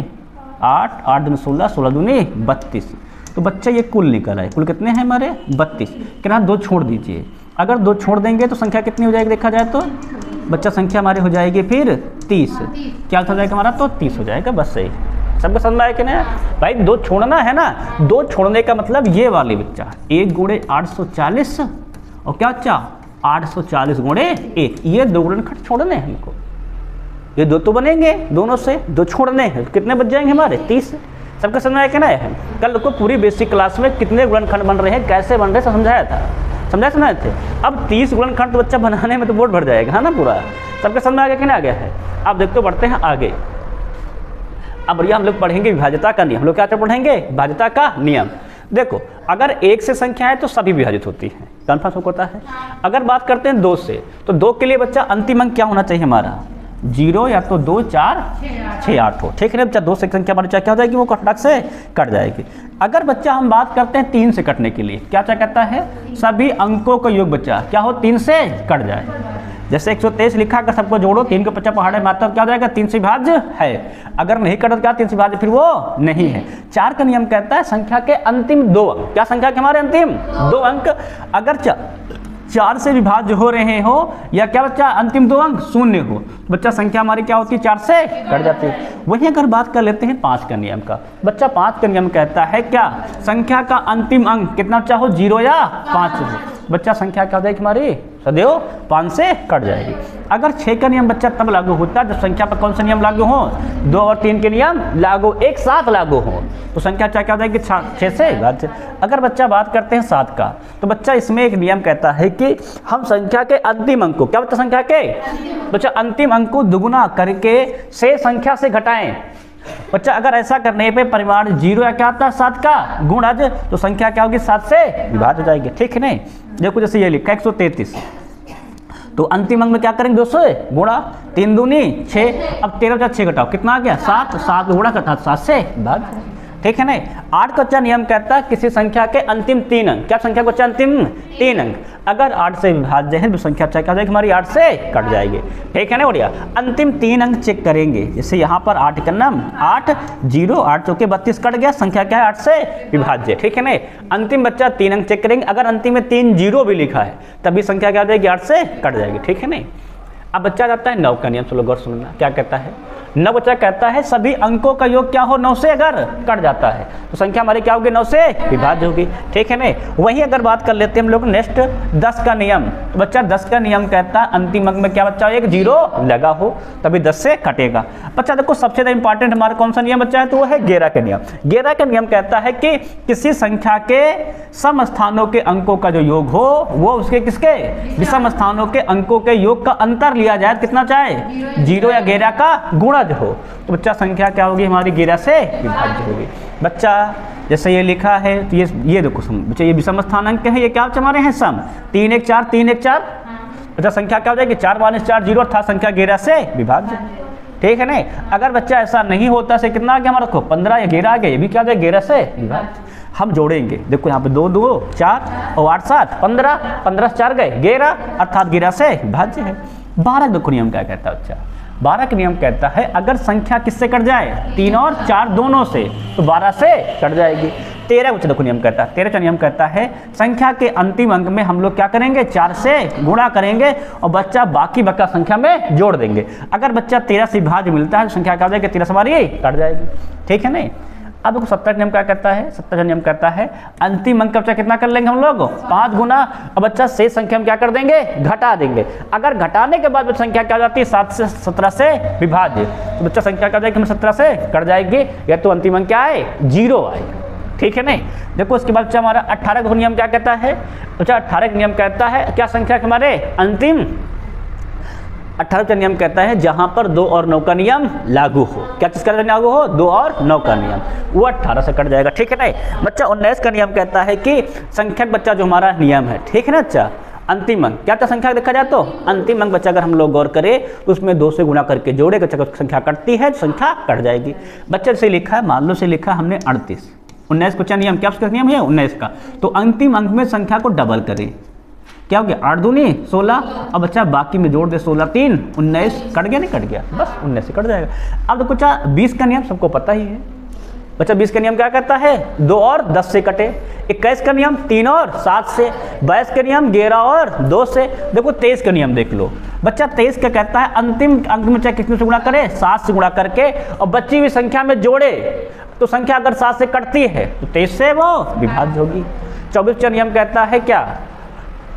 8, 8 दूनी 16, 16 दूनी 32। तो बच्चा ये कुल निकल आए, कुल कितने हैं हमारे 32, कितना 2 छोड़ दीजिए, अगर 2 छोड़ देंगे तो संख्या कितनी हो जाएगी देखा जाए तो बच्चा संख्या हमारी हो जाएगी फिर 30, क्या हो जाएगा हमारा, तो 30 हो जाएगा, बस सही। सबको समझ में आया कि नहीं भाई, 2 छोड़ना है ना, 2 छोड़ने का मतलब ये वाले बच्चा 1 गुणे 840 और क्या बच्चा 840 गुणे 1, ये 2 गुणनखंड छोड़ने हैं हमको, ये 2 तो बनेंगे दोनों से, 2 छोड़ने हैं, कितने बच जाएंगे हमारे 30। सबका समझ में आया कि नहीं है। कल को पूरी बेसिक क्लास में कितने गुणनखंड बन रहे हैं, कैसे बन रहे हैं, समझाया था, समझाए थे। अब 30 गुणनखंड तो बच्चा बनाने में तो बोर्ड भर जाएगा है ना पूरा। सबका समझ में आ गया कि नहीं आ गया है। अब देखते बढ़ते हैं आगे। अब बढ़िया हम लोग पढ़ेंगे विभाज्यता का नियम। हम लोग क्या पढ़ेंगे, विभाज्यता का नियम। देखो अगर 1 से संख्या है तो सभी विभाजित होती है, कन्फर्म होता है। अगर बात करते हैं 2 से, तो 2 के लिए बच्चा अंतिम अंक क्या होना चाहिए हमारा, 0 या तो 2 4 6 8 हो, ठीक है ना बच्चा। 2 से संख्या हमारी क्या हो जाएगी, वो कटक से कट जाएगी। अगर बच्चा हम बात करते हैं 3 से कटने के लिए, क्या क्या कहता है, सभी अंकों का योग बच्चा क्या हो 3 से कट जाए। जैसे 123 लिखा, अगर सबको जोड़ो 3 को 50 पहाड़ है मात्रा क्या हो जाएगा, 3 से विभाज्य है। अगर नहीं कटा तो क्या 3 से विभाज्य फिर वो नहीं है। 4 का नियम कहता है संख्या के अंतिम 2 अंक, क्या संख्या के हमारे अंतिम 2 अंक अगर 4 से विभाज्य हो रहे हो या क्या बच्चा अंतिम 2 अंक 0 हो, बच्चा संख्या हमारी क्या होती है 4 से कट जाती है। वहीं अगर बात कर लेते हैं 5 का नियम का, बच्चा 5 का नियम कहता है क्या, संख्या का अंतिम अंक कितना चाहो 0 या 5 हो, बच्चा संख्या क्या हो जाएगी हमारी सदैव 5 से कट जाएगी। अगर 6 का नियम बच्चा तब लागू होता है जब संख्या पर कौन सा नियम लागू हो, 2 और 3 के नियम लागू एक साथ लागू हो, तो संख्या क्या हो जाएगी 6 से विभाज्य। अगर बच्चा बात करते हैं 7 का, तो बच्चा इसमें एक नियम कहता है कि हम संख्या के अंतिम अंक को, क्या बच्चा संख्या के बच्चा अंतिम अंक को दुगुना करके से संख्या से घटाएं। बच्चा अगर ऐसा करने पे परिमाण 0 या क्या आता है 7 का गुणज, तो संख्या क्या होगी 7 से विभाज्य हो जाएगी, ठीक है नहीं। देखो जैसे ये लिखा 133, तो अंतिम अंक में क्या करेंगे 200 गुणा 3 दूनी 6, अब 13 का 6 घटाओ कितना आ गया 7, 7 गुणा करता 7 से विभाज्य, ठीक है नहीं। 8 का बच्चा नियम कहता है किसी संख्या के अंतिम 3 अंक, क्या संख्या को बच्चा अंतिम 3 अंक अगर 8 से विभाज्य है तो संख्या क्या हो जाएगी हमारी 8 से कट जाएगी, ठीक है ना। बढ़िया अंतिम 3 अंक चेक करेंगे, जैसे यहाँ पर 8 का नाम 8 0 8 चौके 32 कट गया, संख्या क्या है 8 से विभाज्य, ठीक है ना। अंतिम बच्चा 3 अंक चेक करेंगे, अगर अंतिम में 3 0 भी लिखा है तभी संख्या क्या हो जाएगी 8 से कट जाएगी, ठीक है नहीं। अब बच्चा जाता है 9 का नियम, चलो गौर सुनना क्या कहता है। 9 बच्चा कहता है सभी अंकों का योग क्या हो 9 से अगर कट जाता है तो संख्या हमारी क्या होगी 9 से विभाज्य होगी, ठीक है नहीं। वहीं अगर बात कर लेते हैं हम लोग नेक्स्ट 10 का नियम। बच्चा 10 का नियम कहता है अंतिम अंक में क्या बच्चा एक 0 लगा हो तभी 10 से कटेगा। बच्चा देखो सबसे ज़्यादा इंपॉर्टेंट हमारा कौन सा नियम बच्चा है तो वो है गेरा का नियम। गेरा का नियम कहता है कि किसी संख्या के सम स्थानों के अंकों का जो योग हो वो उसके किसके विषम स्थानों के अंकों के योग का अंतर लिया जाए कितना चाहे 0 या गेरा का गुणज हो तो बच्चा संख्या क्या होगी हमारी गेरा से विभाज्य होगी। बच्चा जैसे ये लिखा है तो ये देखो बच्चा ये विषम स्थान अंक है, ये क्या हमारे हैं सम 3 1 4 3 1 4। बच्चा संख्या क्या हो जाएगी 4 - 4 0 अर्थात संख्या गेरा से विभाज्य, ठीक है नहीं। अगर बच्चा ऐसा नहीं होता से कितना आ गया हमारा 15 या गेरा आ गया, ये भी क्या हो जाएगा गेरा से विभाज्य। हम जोड़ेंगे देखो यहाँ पे 2 2 4 और 8 7 15 15 से 4 गए गेरा अर्थात गेरा से विभाज्य है। 12 देखो नियम क्या कहता है बच्चा, 12 का नियम कहता है अगर संख्या किससे कट जाए 3 और 4 दोनों से तो 12 से कट जाएगी। 13 बच्चा देखो नियम कहता है, 13 का नियम कहता है संख्या के अंतिम अंक में हम लोग क्या करेंगे 4 से गुणा करेंगे और बच्चा बाकी बका संख्या में जोड़ देंगे। अगर बच्चा 13 से विभाज्य मिलता है तो संख्या क्या हो जाएगी 13 से हमारी कट जाएगी, ठीक है नहीं। अब देखो 17 नियम क्या कहता है, 17 नियम कहता है अंतिम अंक बच्चा कितना कर लेंगे हम लोग 5 गुना और बच्चा शेष संख्या हम क्या कर देंगे घटा देंगे। अगर घटाने के बाद संख्या क्या हो जाती है 7 से 17 से विभाज्य तो बच्चा संख्या क्या हो जाएगी 17 से कट जाएगी या तो अंतिम अंक क्या आए 0 आएगा, ठीक है नहीं। देखो उसके बाद बच्चा हमारा 18 का नियम क्या कहता है बच्चा 18 का नियम कहता है क्या संख्या के हमारे अंतिम 18 का नियम कहता है जहां पर 2 और 9 का नियम लागू हो, क्या चीज का लागू हो 2 और 9 का नियम वो 18 से कट जाएगा, ठीक है नहीं। बच्चा 19 का नियम कहता है कि संख्यक बच्चा जो हमारा नियम है, ठीक है ना बच्चा अंतिम अंक क्या संख्या देखा जाए तो अंतिम अंक बच्चा अगर हम लोग गौर करें तो उसमें 2 से गुणा करके जोड़े बच्चा संख्या कटती है संख्या कट जाएगी। बच्चे से लिखा है मान लो से लिखा हमने 38, 19 बच्चा नियम क्या उसका नियम है 19 का तो अंतिम अंक में संख्या को डबल करें क्या हो गया 8 दूनी 16 अब बच्चा बाकी में जोड़ दे 16 3 19 कट गया नहीं कट गया बस 19 से कट जाएगा। अब देखो बच्चा 20 का नियम सबको पता ही है बच्चा 20 का नियम क्या कहता है 2 और 10 से कटे। 21 का नियम 3 और 7 से। 22 का नियम 11 और 2 से। देखो 23 का नियम देख लो बच्चा 23 का कहता है अंतिम अंक में चाहे कितने से गुणा करे 7 से गुणा करके और बची हुई संख्या में जोड़े तो संख्या अगर 7 से कटती है तो 23 से वो विभाज्य होगी। 24 का नियम कहता है क्या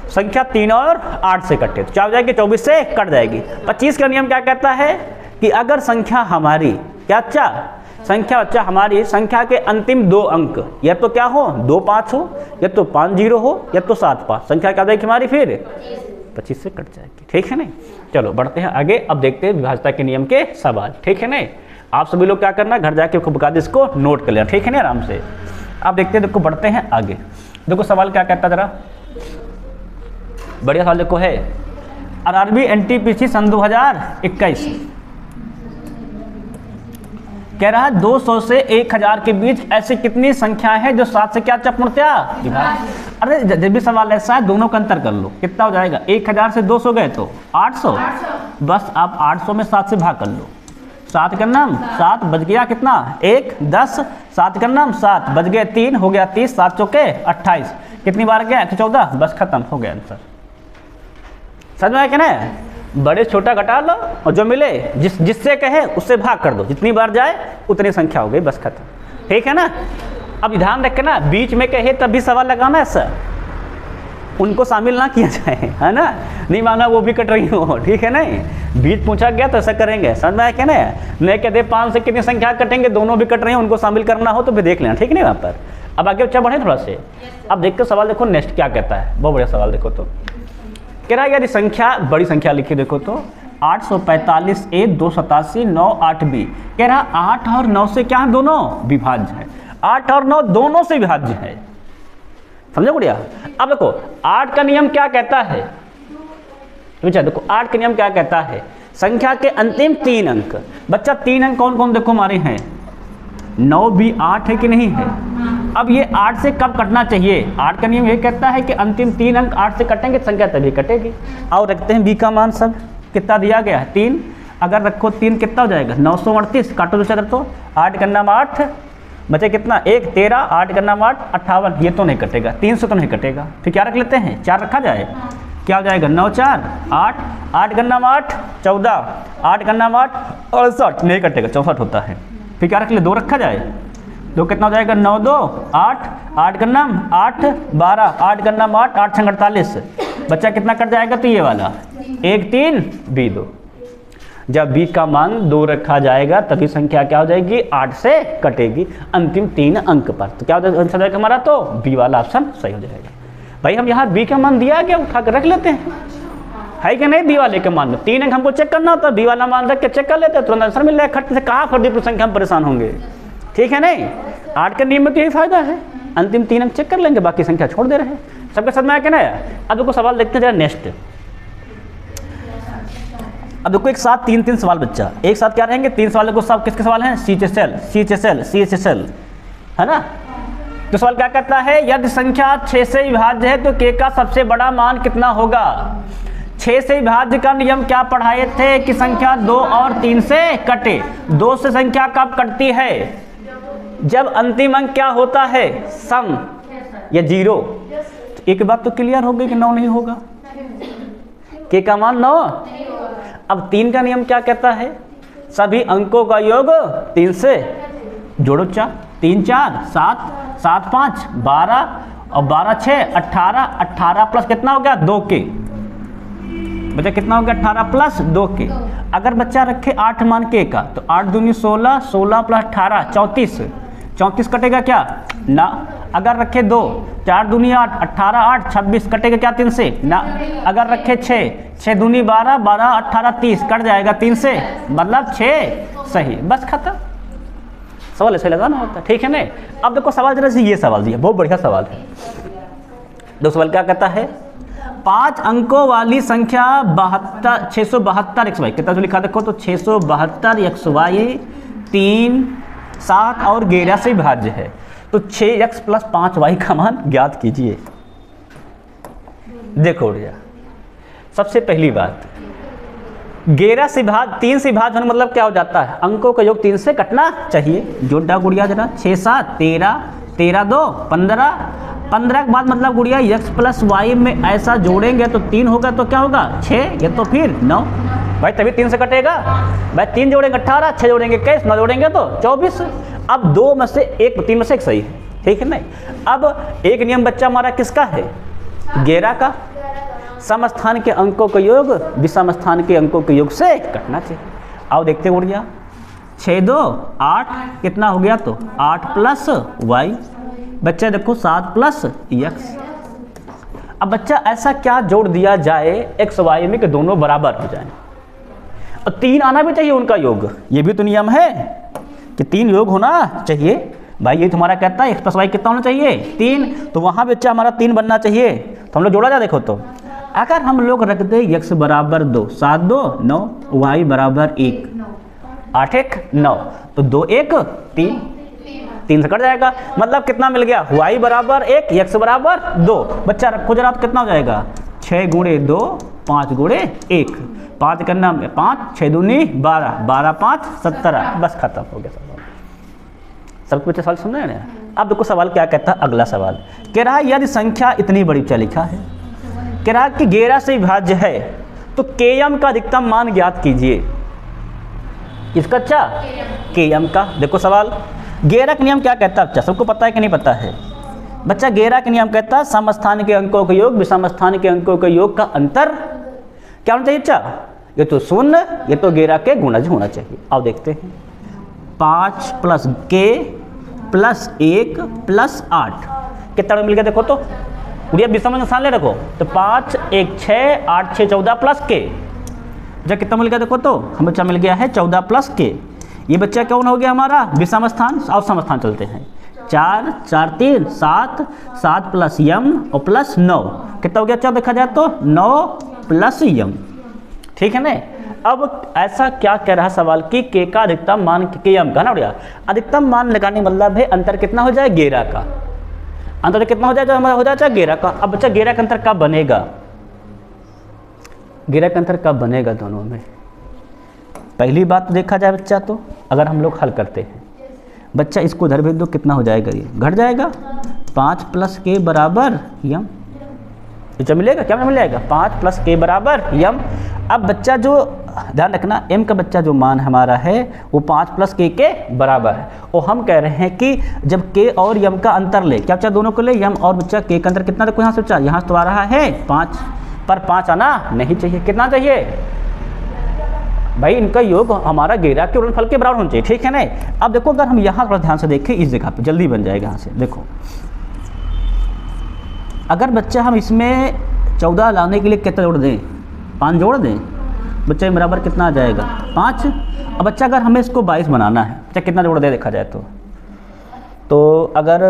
संख्या 3 और 8 से कटे तो क्या हो जाएगी 24 से कट जाएगी। 25 का नियम क्या कहता है कि अगर संख्या हमारी क्या अच्छा संख्या अच्छा हमारी संख्या के अंतिम 2 अंक या तो क्या हो 2 5 हो या तो 5 0 हो या तो 7 5 संख्या क्या जाएगी हमारी फिर 25 से कट जाएगी, ठीक है नहीं। चलो बढ़ते हैं आगे, अब देखते हैं विभाज्यता के नियम के सवाल, ठीक है नहीं। आप सभी लोग क्या करना घर जाके खूब बकायदे इसको नोट कर लेना, ठीक है ना आराम से। अब देखते हैं देखो बढ़ते हैं आगे। देखो सवाल क्या कहता जरा बढ़िया सवाल देखो है आरआरबी एनटीपीसी सन 2021 कह रहा है 200 से 1000 के बीच ऐसी कितनी संख्याएं हैं जो 7 से क्या पूर्णतः विभाज्य। अरे जब भी सवाल ऐसा है दोनों का अंतर कर लो कितना हो जाएगा 1000 से 200 गए तो 800 बस आप 800 में 7 से भाग कर लो 7 का नाम 7 बच गया कितना 1 10 7 का नाम 7 बच गए 3 हो गया 30 7 चौके 28 कितनी बार गया 114 बस खत्म हो गया आंसर। समझ में आया क्या ना बड़े छोटा घटा लो और जो मिले जिससे कहे उससे भाग कर दो जितनी बार जाए उतनी संख्या हो गई बस खत्म, ठीक है ना। अब ध्यान रखें ना बीच में कहे तब भी सवाल लगाना है सर उनको शामिल ना किया जाए है ना, नहीं माना वो भी कट रही हो, ठीक है नहीं। बीच पूछा गया तो ऐसा करेंगे, समझ में आया क्या ना। नहीं कहते 5 से कितनी संख्या कटेंगे दोनों भी कट रही हैं उनको शामिल करना हो तो फिर देख लेना, ठीक है नहीं वहाँ पर। अब आगे बच्चा बढ़े थोड़ा से, अब देखते सवाल देखो नेक्स्ट क्या कहता है, बहुत बढ़िया सवाल देखो तो कह रहा है यार संख्या बड़ी संख्या लिखी देखो तो 845 A 287 9 8 B कह रहा 8 और 9 से क्या दोनों विभाज्य है, 8 और 9 दोनों से विभाज्य है, समझो बढ़िया। अब देखो 8 का नियम क्या कहता है बच्चा, देखो 8 का नियम क्या कहता है संख्या के अंतिम 3 अंक। बच्चा 3 अंक कौन कौन देखो हमारे हैं 9 भी 8 है कि नहीं है। अब ये 8 से कब कटना चाहिए, 8 का नियम ये कहता है कि अंतिम 3 अंक 8 से कटेंगे संख्या तभी कटेगी। और रखते हैं बी का मान सब कितना दिया गया है 3, अगर रखो 3 कितना हो जाएगा 938 काटो दूसरा तो 8 का नाम 8 बचे कितना 1 13 8 का नाम 8 58 ये तो नहीं कटेगा 3 से तो नहीं कटेगा, फिर क्या रख लेते हैं 4 रखा जाए क्या हो जाएगा 9 4 8, 8 गन्ना 8 14, 8 गन्ना 8 68, नहीं कटेगा 64 होता है। फिर क्या रख ले 2 रखा जाए, 2 कितना हो जाएगा 9 2 8, 8 गन्ना 8 12, 8 गन्ना 8 8 6 48, बच्चा कितना कट जाएगा तो ये वाला 1 3 B 2। जब B का मान 2 रखा जाएगा तभी संख्या क्या हो जाएगी 8 से कटेगी अंतिम 3 अंक पर। तो क्या हो जाएगा हमारा, तो B वाला ऑप्शन सही हो जाएगा। भाई हम यहाँ B का मान दिया क्या, उठा कर रख लेते हैं, है कि नहीं। B वाले के मान में 3 अंक हमको चेक करना होता है, B वाला मान रख के चेक कर लेते हैं, तुरंत आंसर मिल जाएगा। खट से कहाँ फर्जी संख्या हम परेशान होंगे, ठीक है नहीं। 8 के नियम में तो यही फायदा है, अंतिम 3 अंक चेक कर लेंगे, बाकी संख्या छोड़ दे रहे हैं। सबके साथ में आया क्या ना। अब देखो सवाल देखते हैं जरा नेक्स्ट। अब देखो एक साथ 3 सवाल बच्चा, एक साथ क्या रहेंगे 3 सवाल। देखो सब किसके सवाल हैं, CHSL है ना। तो सवाल क्या कहता है, यदि संख्या 6 से विभाज्य है तो k का सबसे बड़ा मान कितना होगा। 6 से विभाज्य का नियम क्या पढ़ाए थे कि संख्या 2 और 3 से कटे। 2 से संख्या कब कटती है, जब अंतिम अंक क्या होता है, सम या 0। तो एक बात तो क्लियर हो गई कि 9 नहीं होगा, k का मान 9। अब 3 का नियम क्या कहता है, सभी अंकों का योग 3 से जोड़ो 4, 3 4 7 7 5 12 और 12 6 18, 18 प्लस कितना हो गया 2 के, बच्चा कितना हो गया 18 प्लस 2 के। अगर बच्चा रखे 8 मान के का तो 8 दूनी 16, 16 प्लस 18 34, 34 कटेगा क्या ना। अगर रखे 2, 4 दूनी 8, 18 8 26 कटेगा क्या 3 से ना। अगर रखे 6, 6 दूनी 12, 12 18 30 कट जाएगा 3 से, मतलब 6 सही, बस खत्म। सवाल ऐसे लगाना होता है, ठीक है ना। अब देखो सवाल जरा से ये सवाल दिया, बहुत बढ़िया सवाल है। दो सवाल क्या कहता है, 5 अंकों वाली संख्या 672 XY, कितना जो लिखा देखो तो 672 XY 3 7 और 11 से विभाज्य है। तो 6x प्लस 5y का मान ज्ञात कीजिए। देखो भैया सबसे पहली बात, 11 से विभाज्य 3 से विभाज्य होने मतलब क्या हो जाता है, अंकों का योग 3 से कटना चाहिए। जोड़ा गुड़िया जरा 6 7 13, 13 2 15, 15 के बाद मतलब गुड़िया x प्लस वाई में ऐसा जोड़ेंगे तो 3 होगा तो क्या होगा 6, या तो फिर 9। भाई तभी 3 से कटेगा। भाई 3 जोड़ेंगे 18, 6 जोड़ेंगे 21, 9 जोड़ेंगे तो 24। अब 2 में से 1, 3 में से 1 सही है, ठीक है नहीं। अब एक नियम बच्चा हमारा किसका है, 11 का। समस्थान के अंकों का योग विषम स्थान के अंकों के योग से कटना चाहिए। आओ देखते हैं गुड़िया 6 2 8 कितना हो गया तो 8 प्लस y, बच्चा देखो 7 प्लस x। अब बच्चा ऐसा क्या जोड़ दिया जाए x y में कि दोनों बराबर हो जाए, और 3 आना भी चाहिए उनका योग। ये भी तो नियम है कि 3 योग होना चाहिए। भाई ये तुम्हारा कहता है x प्लस वाई कितना होना चाहिए 3, तो वहाँ बच्चा हमारा 3 बनना चाहिए। तो हम लोग जोड़ा जा देखो तो अगर हम लोग रख दे x बराबर 2, 7 2 9, y बराबर 1, 8 1 9, तो 2 1 3, 3 से कट जाएगा। मतलब कितना मिल गया y बराबर 1 x बराबर 2। बच्चा रखो जरा तो कितना हो जाएगा 6 गुणे 2 5 गुणे 1, 5 करना 5 6 दूनी 12, 12 5 17, बस खत्म हो गया सवाल। सब बच्चे सवाल सुन रहे हैं। अब देखो सवाल क्या कहता है, अगला सवाल कह रहा है यदि संख्या इतनी बड़ी, क्या लिखा है, कह रहा है कि 11 से विभाज्य है तो km का अधिकतम मान ज्ञात कीजिए। किसका अच्छा, km का। देखो सवाल 11 का नियम क्या कहता है बच्चा, सबको पता है कि नहीं पता है बच्चा। 11 का नियम कहता है समस्थान के अंकों का योग विषम स्थान के अंकों के योग का अंतर क्या होना चाहिए बच्चा, ये तो 0, ये तो 11 के गुणज होना चाहिए। अब देखते हैं 5 प्लस k प्लस 1 प्लस 8 कितना मिल गया देखो तो गुड़िया विषम स्थान ले रखो तो 5 1 6 8 6 14 प्लस k, जब कितना मिल गया देखो तो हम बच्चा मिल गया है 14 प्लस k। ये बच्चा कौन हो गया हमारा विषम स्थान। और सम स्थान चलते हैं 4 4 3 7 7 प्लस m और प्लस 9 कितना हो गया अच्छा देखा जाए तो 9 प्लस m, ठीक है ना। अब ऐसा क्या कह रहा सवाल कि k का अधिकतम मान km का ना भैया, अधिकतम मान लगाने मतलब है अंतर कितना हो जाए 11 का, अंतर कितना हो जाए हमारा हो जाए 11 का। अब बच्चा 11 का अंतर कब बनेगा, 11 का अंतर कब बनेगा दोनों में। पहली बात तो देखा जाए बच्चा, तो अगर हम लोग हल करते हैं बच्चा इसको उधर भेज दो कितना हो जाएगा, ये घट जाएगा 5 प्लस k बराबर m, तो मिलेगा क्या मिल जाएगा 5 प्लस के बराबर यम। अब बच्चा जो ध्यान रखना m का बच्चा जो मान हमारा है वो 5 प्लस के बराबर है। और हम कह रहे हैं कि जब k और यम का अंतर ले, क्या बच्चा दोनों को ले, यम और बच्चा k का अंतर कितना, देखो यहाँ से बच्चा यहाँ से तो आ रहा है 5, पर 5 आना नहीं चाहिए, कितना चाहिए भाई, इनका योग हमारा घेरा के गुणनफल के बराबर होना चाहिए, ठीक है ना। अब देखो अगर हम यहाँ थोड़ा ध्यान से देखें इस जगह पे जल्दी बन जाएगा। यहाँ से देखो अगर बच्चा हम इसमें 14 लाने के लिए कितना जोड़ दें, 5 जोड़ दें, बच्चे बराबर कितना आ जाएगा 5। अब बच्चा अगर हमें इसको 22 बनाना है, बच्चा कितना जोड़ दे देखा जाए तो अगर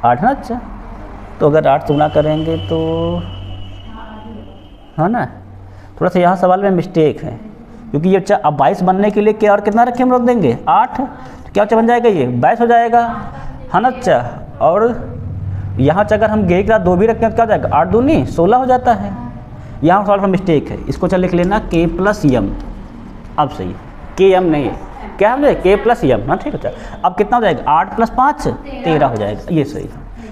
8 ना, अच्छा तो अगर 8 से गुणा करेंगे तो है ना, थोड़ा सा यहाँ सवाल में मिस्टेक है क्योंकि ये बच्चा अब 22 बनने के लिए क्या और कितना रखे हम रख देंगे 8, तो क्या बच्चा बन जाएगा ये 22 हो जाएगा, है ना बच्चा। और यहाँ अगर हम गे का 2 भी रखें तो क्या हो जाएगा 8 दूनी 16 हो जाता है। यहाँ सवाल में मिस्टेक है, इसको चल लिख लेना k प्लस यम। अब सही के एम नहीं है, क्या हमने के प्लस यम, हाँ ठीक है। अब कितना हो जाएगा 8 प्लस 5 13 हो जाएगा, ये सही है।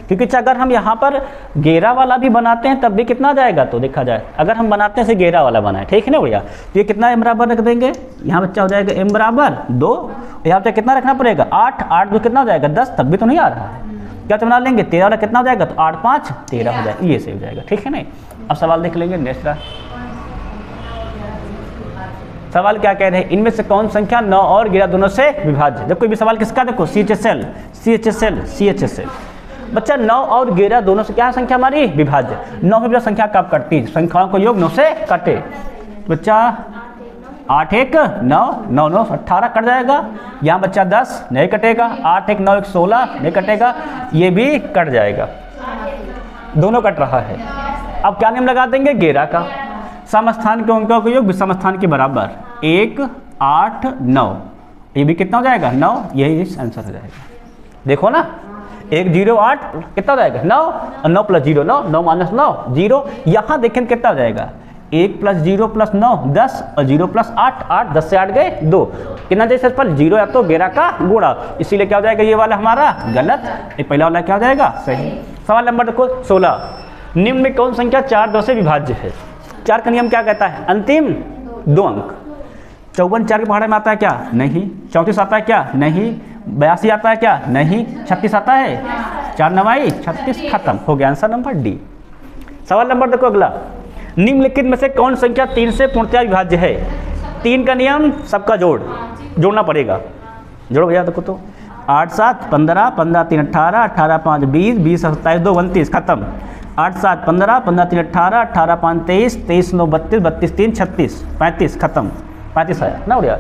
क्योंकि अगर हम यहाँ पर घेरा वाला भी बनाते हैं तब भी कितना आ जाएगा, तो देखा जाए अगर हम बनाते हैं से घेरा वाला बनाए, ठीक है ना भैया, तो ये कितना m बराबर रख देंगे, यहाँ बच्चा हो जाएगा m बराबर 2, यहाँ बच्चा कितना रखना पड़ेगा 8, 8 2 कितना हो जाएगा 10, तब भी तो नहीं आ रहा है, क्या बना लेंगे 13 वाला कितना हो जाएगा, तो 8 5 13 हो जाएगा, ये सही हो जाएगा, ठीक है ना। अब सवाल देख लेंगे नेक्स्ट सवाल क्या कह रहे हैं, इनमें से कौन संख्या 9 और 11 दोनों से विभाज्य। देखो ये भी सवाल किसका, देखो CHSL बच्चा 9 और 11 दोनों से क्या है संख्या हमारी विभाज्य। 9 में संख्या कब कटती है, संख्याओं को योग 9 से कटे, बच्चा 8 1 9 9 9 18 कट जाएगा, यहाँ बच्चा 10 नहीं कटेगा, 8 1 9 1 16 नहीं कटेगा, ये भी कट जाएगा, दोनों कट रहा है। अब क्या नियम लगा देंगे घेरा का, समस्थान के अंकों का योग विषम स्थान के बराबर 1 8 9, ये भी कितना हो जाएगा 9, यही आंसर हो जाएगा। देखो ना 1 0 8 कितना हो जाएगा 9, और 9 प्लस 0 9, 9 माइनस 9 0, यहाँ देखें कितना हो जाएगा 1 प्लस 0 प्लस 9 10, और 0 प्लस 8 8, 10 से 8 गए 2, कितना जैसे पर 0 या तो घेरा का गुणा, इसीलिए क्या हो जाएगा ये वाला हमारा गलत, ये पहला वाला क्या हो जाएगा सही। सवाल नंबर देखो 16, निम्न में कौन संख्या 4 2 से विभाज्य है। 4 का नियम क्या कहता है, अंतिम 2 अंक। 54 4 के पहाड़े में आता है क्या, नहीं। 34 आता है क्या, नहीं। 82 आता है क्या, नहीं। 36 आता है, 4 9 36, खत्म हो गया, आंसर नंबर डी। सवाल नंबर देखो अगला, निम्नलिखित में से कौन संख्या 3 से पूर्णतया विभाज्य है। 3 का नियम सबका जोड़ना पड़ेगा, जोड़ो भैया देखो तो 8 7 15 15 3 18 18 5 20 20 27 2 29, खत्म। 8 7 15 15 3 18 18 5 23 23 9 32 32 3 36 35, खत्म। 35 आया ना भैया।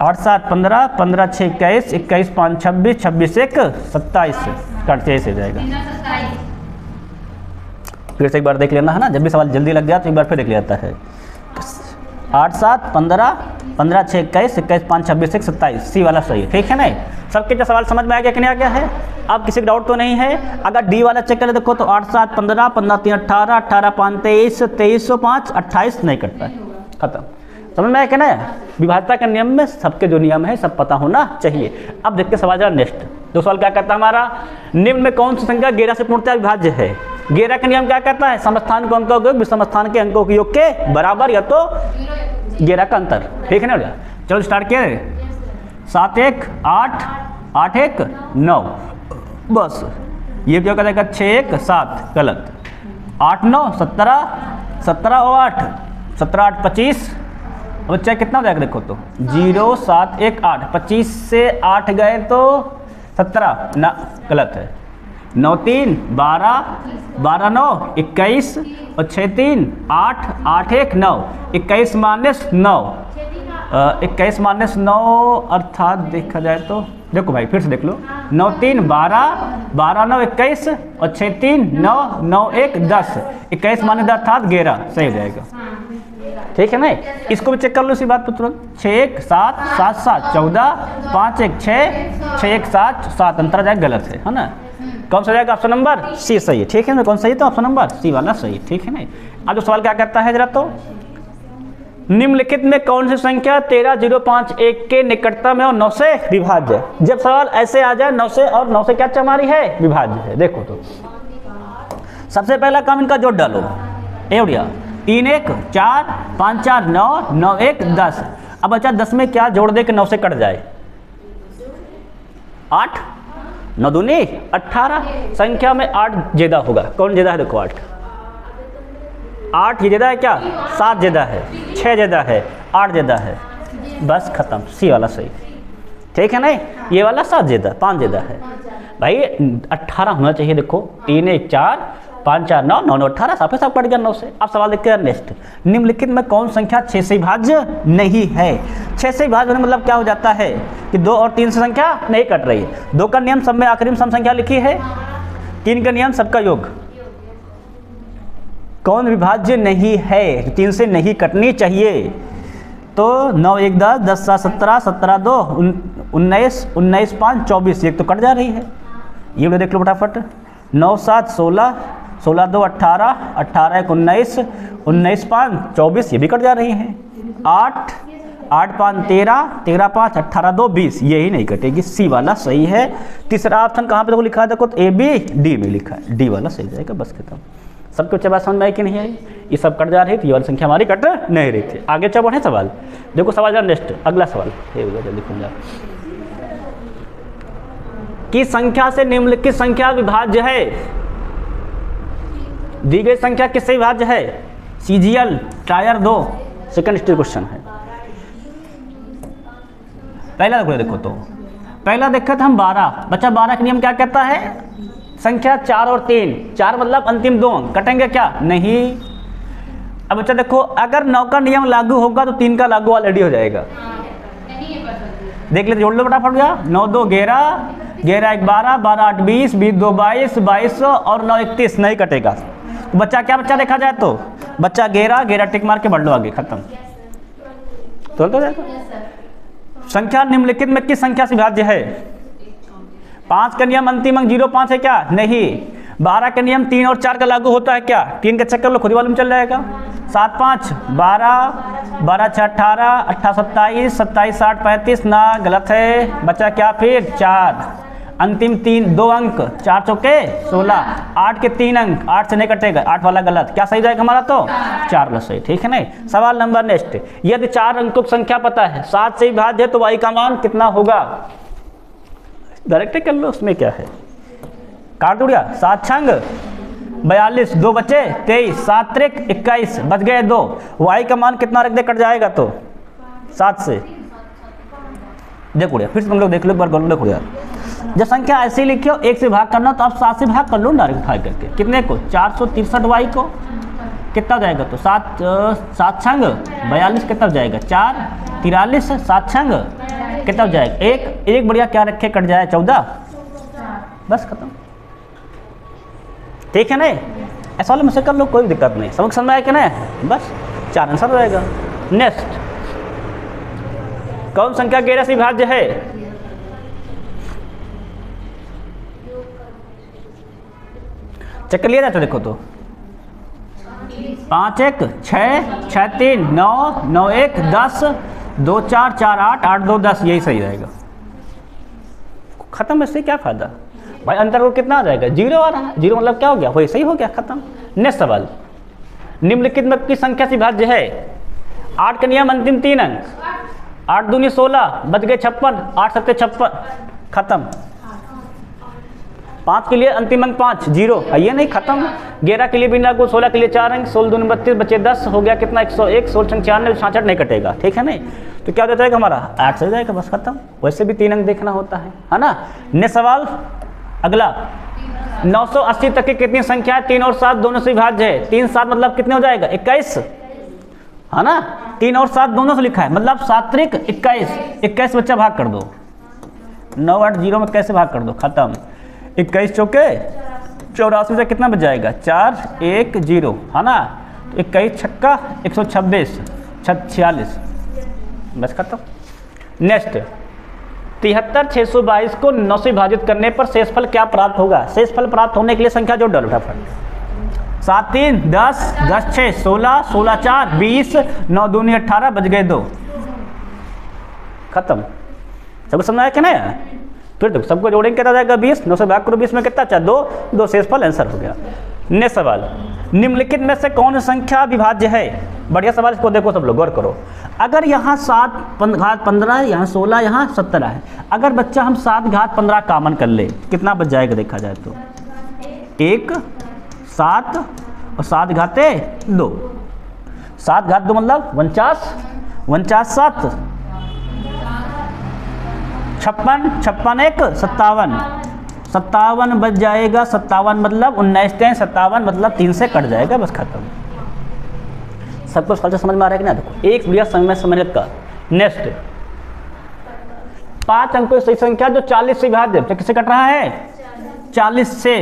8 7 15 15 6 21 21 5 26 26 1 27, कट से हो जाएगा। फिर से एक बार देख लेना है ना, जब भी सवाल जल्दी लग जाए तो एक बार फिर देख लिया जाता है। 8 7 15 15 6 21 21 5 26 1 27, सी वाला सही है, ठीक है ना। सबके जो सवाल समझ में आ गया कि नहीं आ गया है, अब किसी का डाउट तो नहीं है। अगर डी वाला चेक करें देखो तो 8 7 15 15 3 18 18 5 23 23 5 28 नहीं कटता है, खत्म। समझ में आया कि ना, विभाज्यता के नियम में सबके जो नियम है सब पता होना चाहिए। अब देखते सवाल जरा नेक्स्ट, जो सवाल क्या कहता है हमारा, निम्न में कौन सी संख्या 11 से पूर्णतया विभाज्य है। 11 का नियम क्या कहता है, समस्थान के अंकों के योग विषम स्थान के अंकों के योग के बराबर या तो 11 का अंतर, ठीक है ना भैया। चलो स्टार्ट किए, 7 1 8 8 1 9, बस ये क्या करेगा 6 1 7, गलत। 8 9 17 17 और 8 17 8 25, बच्चा कितना हो जाएगा देखो तो 0 7 1 8, 25 से 8 गए तो 17 ना, गलत है। 9 3 12 12 9 21, और 6 3 8 8 1 9, 21 माइनस 9 21 माइनस 9 अर्थात देखा जाए तो देखो भाई फिर से देख लो, 9 3 12 12 9 21, और 6 3 9 9 1 10, 21 माइनस 10 अर्थात 11, सही हो जाएगा, ठीक है ना। इसको भी चेक कर लो इसी बात पर तुरंत। 6 1 7 7 7 14 5 1 6 6 1 7 7, अंतर जाएगा गलत है ना। कौन सा जाएगा, ऑप्शन नंबर सी सही है, ठीक है ना। कौन सही है तो ऑप्शन नंबर सी वाला सही, ठीक है ना। अब जो सवाल क्या करता है जरा तो, निम्नलिखित में कौन सी संख्या 13 0 5 1 के निकटतम है और 9 से विभाज्य है। जब सवाल ऐसे आ जाए 9 से और 9 से क्या हमारी है विभाज्य है, देखो तो सबसे पहला काम इनका जोड़ डालो, ए उड़िया 3 1 4 5 4 9 9 1 10। अब बच्चा 10 में क्या जोड़ दे कि 9 से कट जाए? 8 9 दूनी 18। संख्या में 8 ज्यादा होगा, कौन ज्यादा है? देखो 8 ये ज्यादा है क्या? 7 ज्यादा है, 6 ज्यादा है, 8 ज्यादा है, बस खत्म। सी वाला सही, ठीक है नहीं? ये वाला 7 ज्यादा 5 ज्यादा है भाई, 18 होना चाहिए। देखो 3 1 4 5 4 9 9 18, साफे साफ कट गया 9 से। अब सवाल देखते हैं नेक्स्ट, निम्नलिखित में कौन संख्या 6 से विभाज्य नहीं है? 6 से विभाज्य होने मतलब क्या हो जाता है कि 2 और 3 से संख्या नहीं कट रही है। 2 का नियम सब में आखिरी में सम संख्या लिखी है, 3 का नियम सबका योग। कौन विभाज्य नहीं है? 3 से नहीं कटनी चाहिए। तो 9 1 10 10 7 17 17 2 19 19 5 24, एक तो कट जा रही है। ये भी देख लो फटाफट, 9 7 16 16 2 18 18 1 19 19 5 24, ये भी कट जा रही है। 8 8 5 13 13 5 18 2 20, यही नहीं कटेगी। सी वाला सही है। तीसरा ऑप्शन कहाँ पे देखो लिखा है? देखो ए बी डी में लिखा है, डी वाला सही जाएगा, बस खत्म। सबके बच्चे बात समझ में आई कि नहीं आई? ये सब कट जा रही थी, ये वाली संख्या हमारी कट नहीं रही थी। आगे चल बढ़े सवाल, देखो सवाल जरा नेक्स्ट अगला सवाल लिखूंगा कि संख्या से निम्नलिखित संख्या विभाज्य है। दी गई संख्या किससे विभाज्य है? CGL tyre 2, second stage question है। पहला देखो तो पहला देखा था हम 12। बच्चा 12 का नियम क्या कहता है? संख्या 4 और 3, 4 मतलब अंतिम 2 अंक, कटेंगे क्या? नहीं। अब बच्चा देखो, अगर 9 का नियम लागू होगा तो 3 का लागू ऑलरेडी हो जाएगा। देख लेते, जोड़ लो फटाफट गया। 9 2 11 11 1 12 12 8 20 20 2 22 22 और 9 31, नहीं कटेगा। तो बच्चा क्या बच्चा देखा जाए तो बच्चा 11 11 टिक मार के बढ़ लो आगे, खत्म। तो जाएगा। संख्या निम्नलिखित में किस संख्या से विभाज्य है? 5 का नियम अंतिम अंक 0 5 है क्या? नहीं। 12 का नियम 3 और 4 का लागू होता है क्या? 3 का चक्कर लो, खुद ही मालूम चल जाएगा। 7 5 12 12 6 18 18 27 27 8 35, ना गलत है बच्चा। क्या फिर? 4 अंतिम 3 2 अंक, 4 चौके 16, 8 के 3 अंक, 8 से नहीं कटेगा, 8 वाला गलत। क्या सही जाएगा हमारा? तो 4 वाला सही, ठीक है नहीं? सवाल नंबर नेक्स्ट, यदि 4 अंकों की संख्या पता है, 7 से विभाज्य है, तो y का मान कितना होगा? डायरेक्ट कर लो, उसमें क्या है? काट दूंगा। 7 छंग 42, 2 बचे 23, 7 त्रिक 21, बच गए 2। y का मान कितना रख दे कट जाएगा? तो 7 से। देखो फिर से तुम लोग देख लो, एक बार बोलो। देखो यार, जब संख्या ऐसे लिखी हो 1 से भाग करना, तो आप 7 से भाग कर लो डायरेक्ट भाग करके। कितने को? 463 y को कितना हो जाएगा? तो 7 छंग 42 कितना हो जाएगा? 4 43, 7 छंग कितना हो जाएगा? एक बढ़िया क्या रखे कट जाए 14, बस खत्म, ठीक है नहीं? ऐसा वाले मुझसे कर लो, कोई दिक्कत नहीं। समझ में आया कि नहीं? बस 4 आंसर हो जाएगा। नेक्स्ट, कौन संख्या 11 से विभाज्य है? चक्कर लिया जाता, देखो तो 5 1 6 6 3 9 9 1 10 2 4 4 8 8 2 10, यही सही रहेगा। खत्म, इससे क्या फायदा भाई? अंतर को कितना आ जाएगा? 0 आ रहा है। 0 मतलब क्या हो गया? वही सही हो गया, खत्म। नेक्स्ट सवाल, निम्नलिखित में किस संख्या से विभाज्य है? 8 का नियम अंतिम 3 अंक, 8 दूनी 16, बच गए 56, 8 7 56, खत्म। 5 के लिए अंतिम अंक 5 0 है, ये नहीं, खत्म। 11 के लिए बिना लागू, 16 के लिए 4 अंक, 16 दूनी 32, बचे 10, हो गया कितना? 101, 16 96, 66 नहीं कटेगा, ठीक है नहीं? तो क्या हो जाएगा हमारा? 8 से जाएगा, बस खत्म। वैसे भी 3 अंक देखना होता है ना? नेक्स्ट सवाल अगला, 980 तक की कितनी संख्या है 3 और 7 दोनों से विभाज्य है? 3 7 मतलब कितने हो जाएगा? 21, है ना? 3 और 7 दोनों से लिखा है, मतलब 7 त्रिक 21, 21 बच्चा भाग कर दो, 9 8 0 में कैसे भाग कर दो, खत्म। 21 चौके 84 से कितना बच जाएगा? 4 1 0, है ना? 21 छक्का 126 46, बस खत्म। नेक्स्ट, 73 622 को 9 से विभाजित करने पर शेषफल क्या प्राप्त होगा? शेषफल प्राप्त होने के लिए संख्या जोड़ डालो फटाफट। 7 3 10 10 6 16 16 4 20 9 दूनी 18, बच गए 2, खत्म। सबको समझ आया क्या ना? फिर देखो सबको जोड़ेंगे कितना जाएगा? 20, 9 से भाग करो 20 में कितना? 2 शेषफल आंसर हो गया। नेक्स्ट सवाल, निम्नलिखित में से कौन संख्या विभाज्य है? बढ़िया सवाल, इसको देखो सब लोग, गौर करो। अगर यहाँ 7 घात 15, यहाँ 16, यहाँ 17 है, अगर बच्चा हम 7 घात 15 कामन कर ले, कितना बच जाएगा देखा जाए तो? 1, 7 और 7 घाते 2, 7 घात 2 मतलब 49, 49 7 56, 56 1 57, 57 बच जाएगा। 57 मतलब 19 10 57 मतलब 3 से कट जाएगा, बस खत्म। सबको सवाल समझ में आ रहा है कि ना? देखो एक बढ़िया समय समझ का। नेक्स्ट, 5 अंकों की सही संख्या जो 40 से विभाज्य है, किससे कट रहा है? 40 से,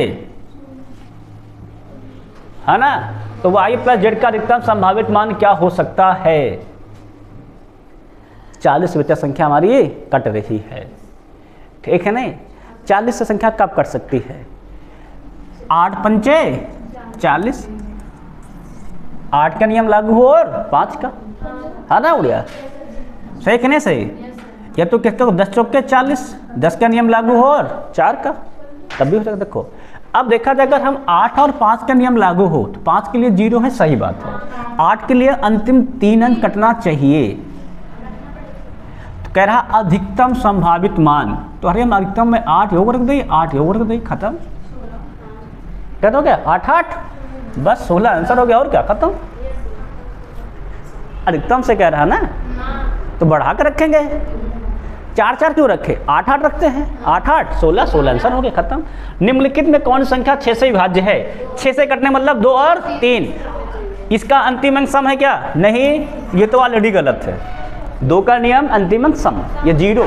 है ना? तो y प्लस जेड का अधिकतम संभावित मान क्या हो सकता है? 40 से बच्चा संख्या हमारी कट रही है, ठीक है नहीं? 40 से संख्या कब कट सकती है? 8 पंचे 40, 8 का नियम लागू हो और 5 का, है ना उड़िया? सही कि नहीं सही? या तो कहते हो 10 चौके 40, 10 का नियम लागू हो और 4 का, तब भी हो सकता। देखो अब देखा जाए, अगर हम 8 और 5 का नियम लागू हो तो 5 के लिए 0 है, सही बात है। 8 के लिए अंतिम 3 अंक कटना चाहिए। तो कह रहा अधिकतम संभावित मान, तो अरे हम अधिकतम में 8 योग रख दें, 8 योग रख दें, खत्म। क्या हो गया? 8 8 बस 16 आंसर हो गया, और क्या, खत्म। अधिकतम से कह रहा ना, तो बढ़ा कर रखेंगे। 4 4 क्यों रखे? 8 8 रखते हैं, 8 8 16 16 आंसर हो गया, खत्म। निम्नलिखित में कौन संख्या 6 से विभाज्य है? 6 से कटने मतलब 2 और 3, इसका अंतिम अंक सम है क्या? नहीं, ये तो ऑलरेडी गलत है। 2 का नियम अंतिम अंक सम, ये 0,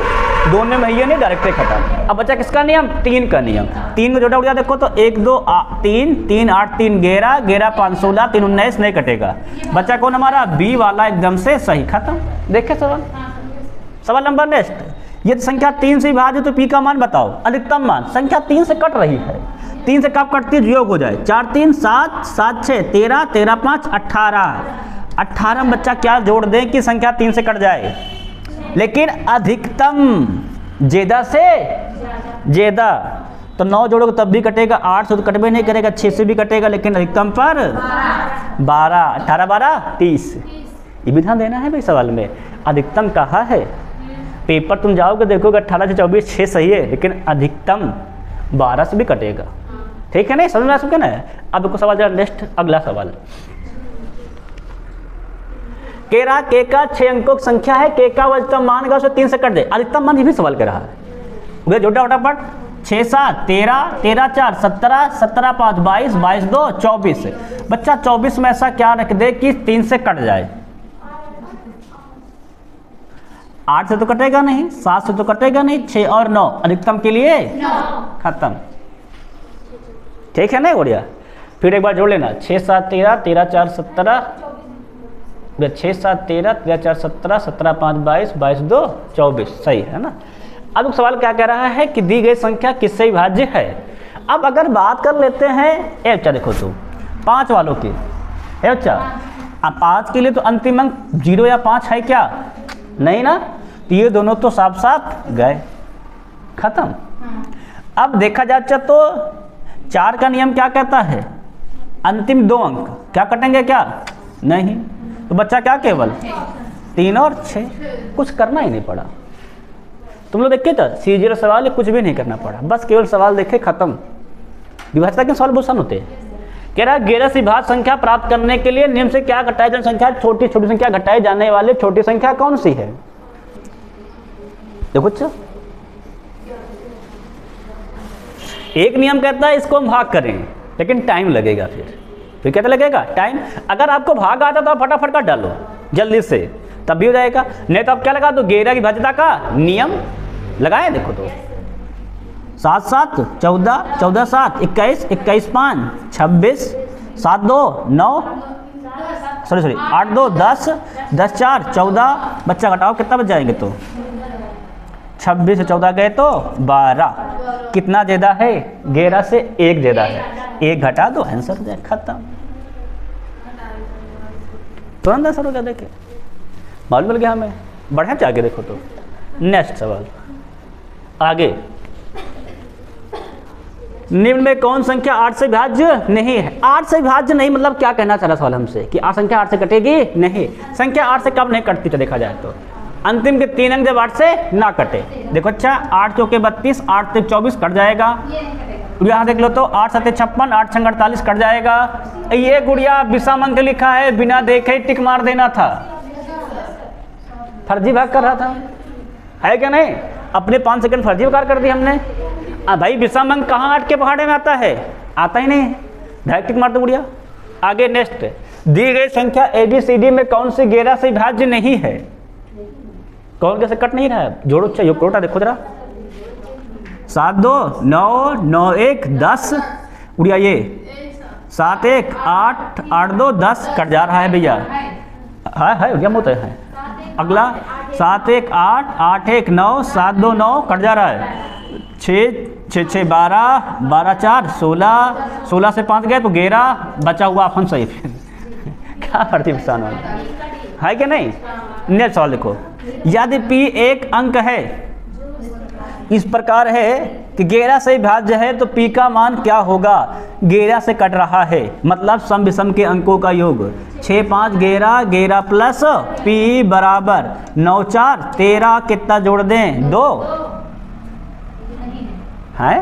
दोनों में ये नहीं, डायरेक्ट खत्म। अब बचा किसका नियम? 3 का नियम। 3 में जोड़ा उड़ा देखो तो 1 2 3 3 8 3 11 11 5 16 3 19 नहीं कटेगा। बचा कौन हमारा? बी वाला, एकदम से सही, खत्म। देखे सवाल, सवाल नंबर नेक्स्ट, यदि संख्या 3 से विभाज्य तो पी का मान बताओ, अधिकतम मान। संख्या 3 से कट रही है, 3 से कब कटती है? योग हो जाए, 4 3 7 7 6 13 13 5 18, 18 में बच्चा क्या जोड़ दें कि संख्या 3 से कट जाए? लेकिन अधिकतम ज्यादा से ज्यादा, तो 9 जोड़ोगे तब भी कटेगा, 8 से तो कटबे नहीं करेगा, 6 से भी कटेगा, लेकिन अधिकतम पर 12, 18 12 30। ये भी ध्यान देना है भाई सवाल में, अधिकतम कहाँ है? पेपर तुम जाओगे देखोगे 18 से 24 6 सही है, लेकिन अधिकतम 12 से भी कटेगा, ठीक है नहीं? समझ में आ सके ना? अब देखो सवाल जरा नेक्स्ट, अगला सवाल, कह रहा के का 6 अंकों की संख्या है, के का अधिकतम मान का उसे 3 से कट दे। अधिकतम मान ये भी सवाल कर रहा है, जोड़ा फटाफट। 6 7 13 13 4 17 17 5 22 22 2 24। बच्चा 24 में ऐसा क्या रख दे कि 3 से कट जाए? 8 से तो कटेगा नहीं, 7 से तो कटेगा नहीं, 6 और 9 अधिकतम के लिए खत्म, ठीक है नहीं बढ़िया? फिर एक बार जोड़ लेना, 6 7 13 13 4 17, 6 7 13 13 4 17 17 5 22 22 2 24, सही है ना? अब सवाल क्या कह रहा है कि दी गई संख्या किससे विभाज्य है? अब अगर बात कर लेते हैं ए बच्चा, देखो तो 5 वालों की है बच्चा, अब 5 के लिए तो अंतिम अंक 0 या 5 है क्या? नहीं ना, तो ये दोनों तो साफ साफ गए, खत्म। अब देखा जाए तो 4 का नियम क्या कहता है? अंतिम 2 अंक क्या कटेंगे क्या? नहीं, तो बच्चा क्या केवल 3 और 6, कुछ करना ही नहीं पड़ा। तुम लोग देखे तो सीधे सवाल है, कुछ भी नहीं करना पड़ा, बस केवल सवाल देखे, खत्म। विभाज्यता के सवाल बहुत आसान होते हैं। कह रहा है 11 से विभाज्य संख्या प्राप्त करने के लिए नियम से क्या घटाई जाने संख्या, छोटी छोटी संख्या घटाई जाने वाले छोटी संख्या कौन सी है? देखो अच्छा, एक नियम कहता है इसको हम भाग करें, लेकिन टाइम लगेगा। फिर क्या लगेगा? टाइम। अगर आपको भाग आता तो आप फटाफट का डालो जल्दी से, तब भी हो जाएगा। नहीं तो आप क्या लगा दो? 11 की विभाज्यता का नियम लगाए, देखो तो 7 7 14 14 7 21 21 5 26 7 2 9 सॉरी 8 2 10 10 4 14। बच्चा घटाओ, कितना बच जाएंगे? तो 26 से 14 गए तो 12। कितना ज्यादा है? 11 से 1 ज्यादा है, 1 घटा दो, आंसर हो जाए, खत्म। तुरंत आंसर हो गया, देखे मालूम मिल गया हमें। बढ़े आगे देखो तो नेक्स्ट सवाल, आगे निम्न में कौन संख्या 8 से विभाज्य नहीं है? 8 से विभाज्य नहीं मतलब क्या कहना चाह रहा सवाल हमसे कि संख्या 8 से कटेगी नहीं। संख्या 8 से कब नहीं कटती तो देखा जाए तो अंतिम के 3 अंक जब 8 से ना कटे। देखो अच्छा 8 चौके 32, 8 से 24 कट जाएगा। यहाँ देख लो तो 8 7 56, 8 6 48 कट जाएगा। ये गुड़िया विषम अंक लिखा है, बिना देखे टिक मार देना था, फर्जी भाग कर रहा था, है क्या नहीं? अपने 5 सेकंड फर्जी भाग कर दी हमने। भाई विषम अंक कहाँ 8 के पहाड़े में आता है? आता ही नहीं, डायरेक्ट टिक मार दो गुड़िया। आगे नेक्स्ट, दी गई संख्या ABCD में कौन सी 11 से विभाज्य नहीं है? कौन कैसे कट नहीं रहा है? जोड़ो अच्छा योग करोटा देखो जरा। 7 2 9 9 1 10 उड़िया, ये 7 1 8 8 2 10 कट जा रहा है भैया। है उड़िया मोते है। अगला 7 1 8 8 1 9 7 2 9 कट जा रहा है। 6 6 6 12 12 4 16 16 से 5 गए तो 11 बचा हुआ अपन सही। क्या फर्जी नुकसान है कि नहीं? नेक्स्ट सवाल देखो, यदि P एक अंक है, इस प्रकार है कि 11 से विभाज्य है तो P का मान क्या होगा? 11 से कट रहा है मतलब सम विषम के अंकों का योग। 6 5 11 11 प्लस P बराबर 9 4 13 कितना जोड़ दें? 2 है।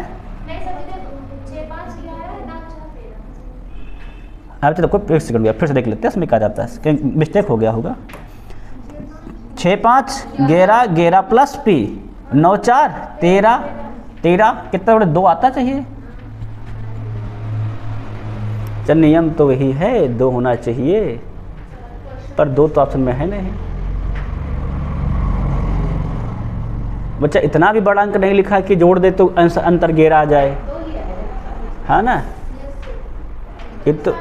अब देखो एक सेकंड फिर से देख लेते हैं, इसमें क्या जाता है, मिस्टेक हो गया होगा। 6 5 11 11 प्लस P 9 4 13 13 कितना बड़े 2 आता चाहिए। चल नियम तो वही है, 2 होना चाहिए, पर 2 तो ऑप्शन में है नहीं। बच्चा इतना भी बड़ा अंक नहीं लिखा कि जोड़ दे तो अंतर 11 आ जाए, है ना? ये तो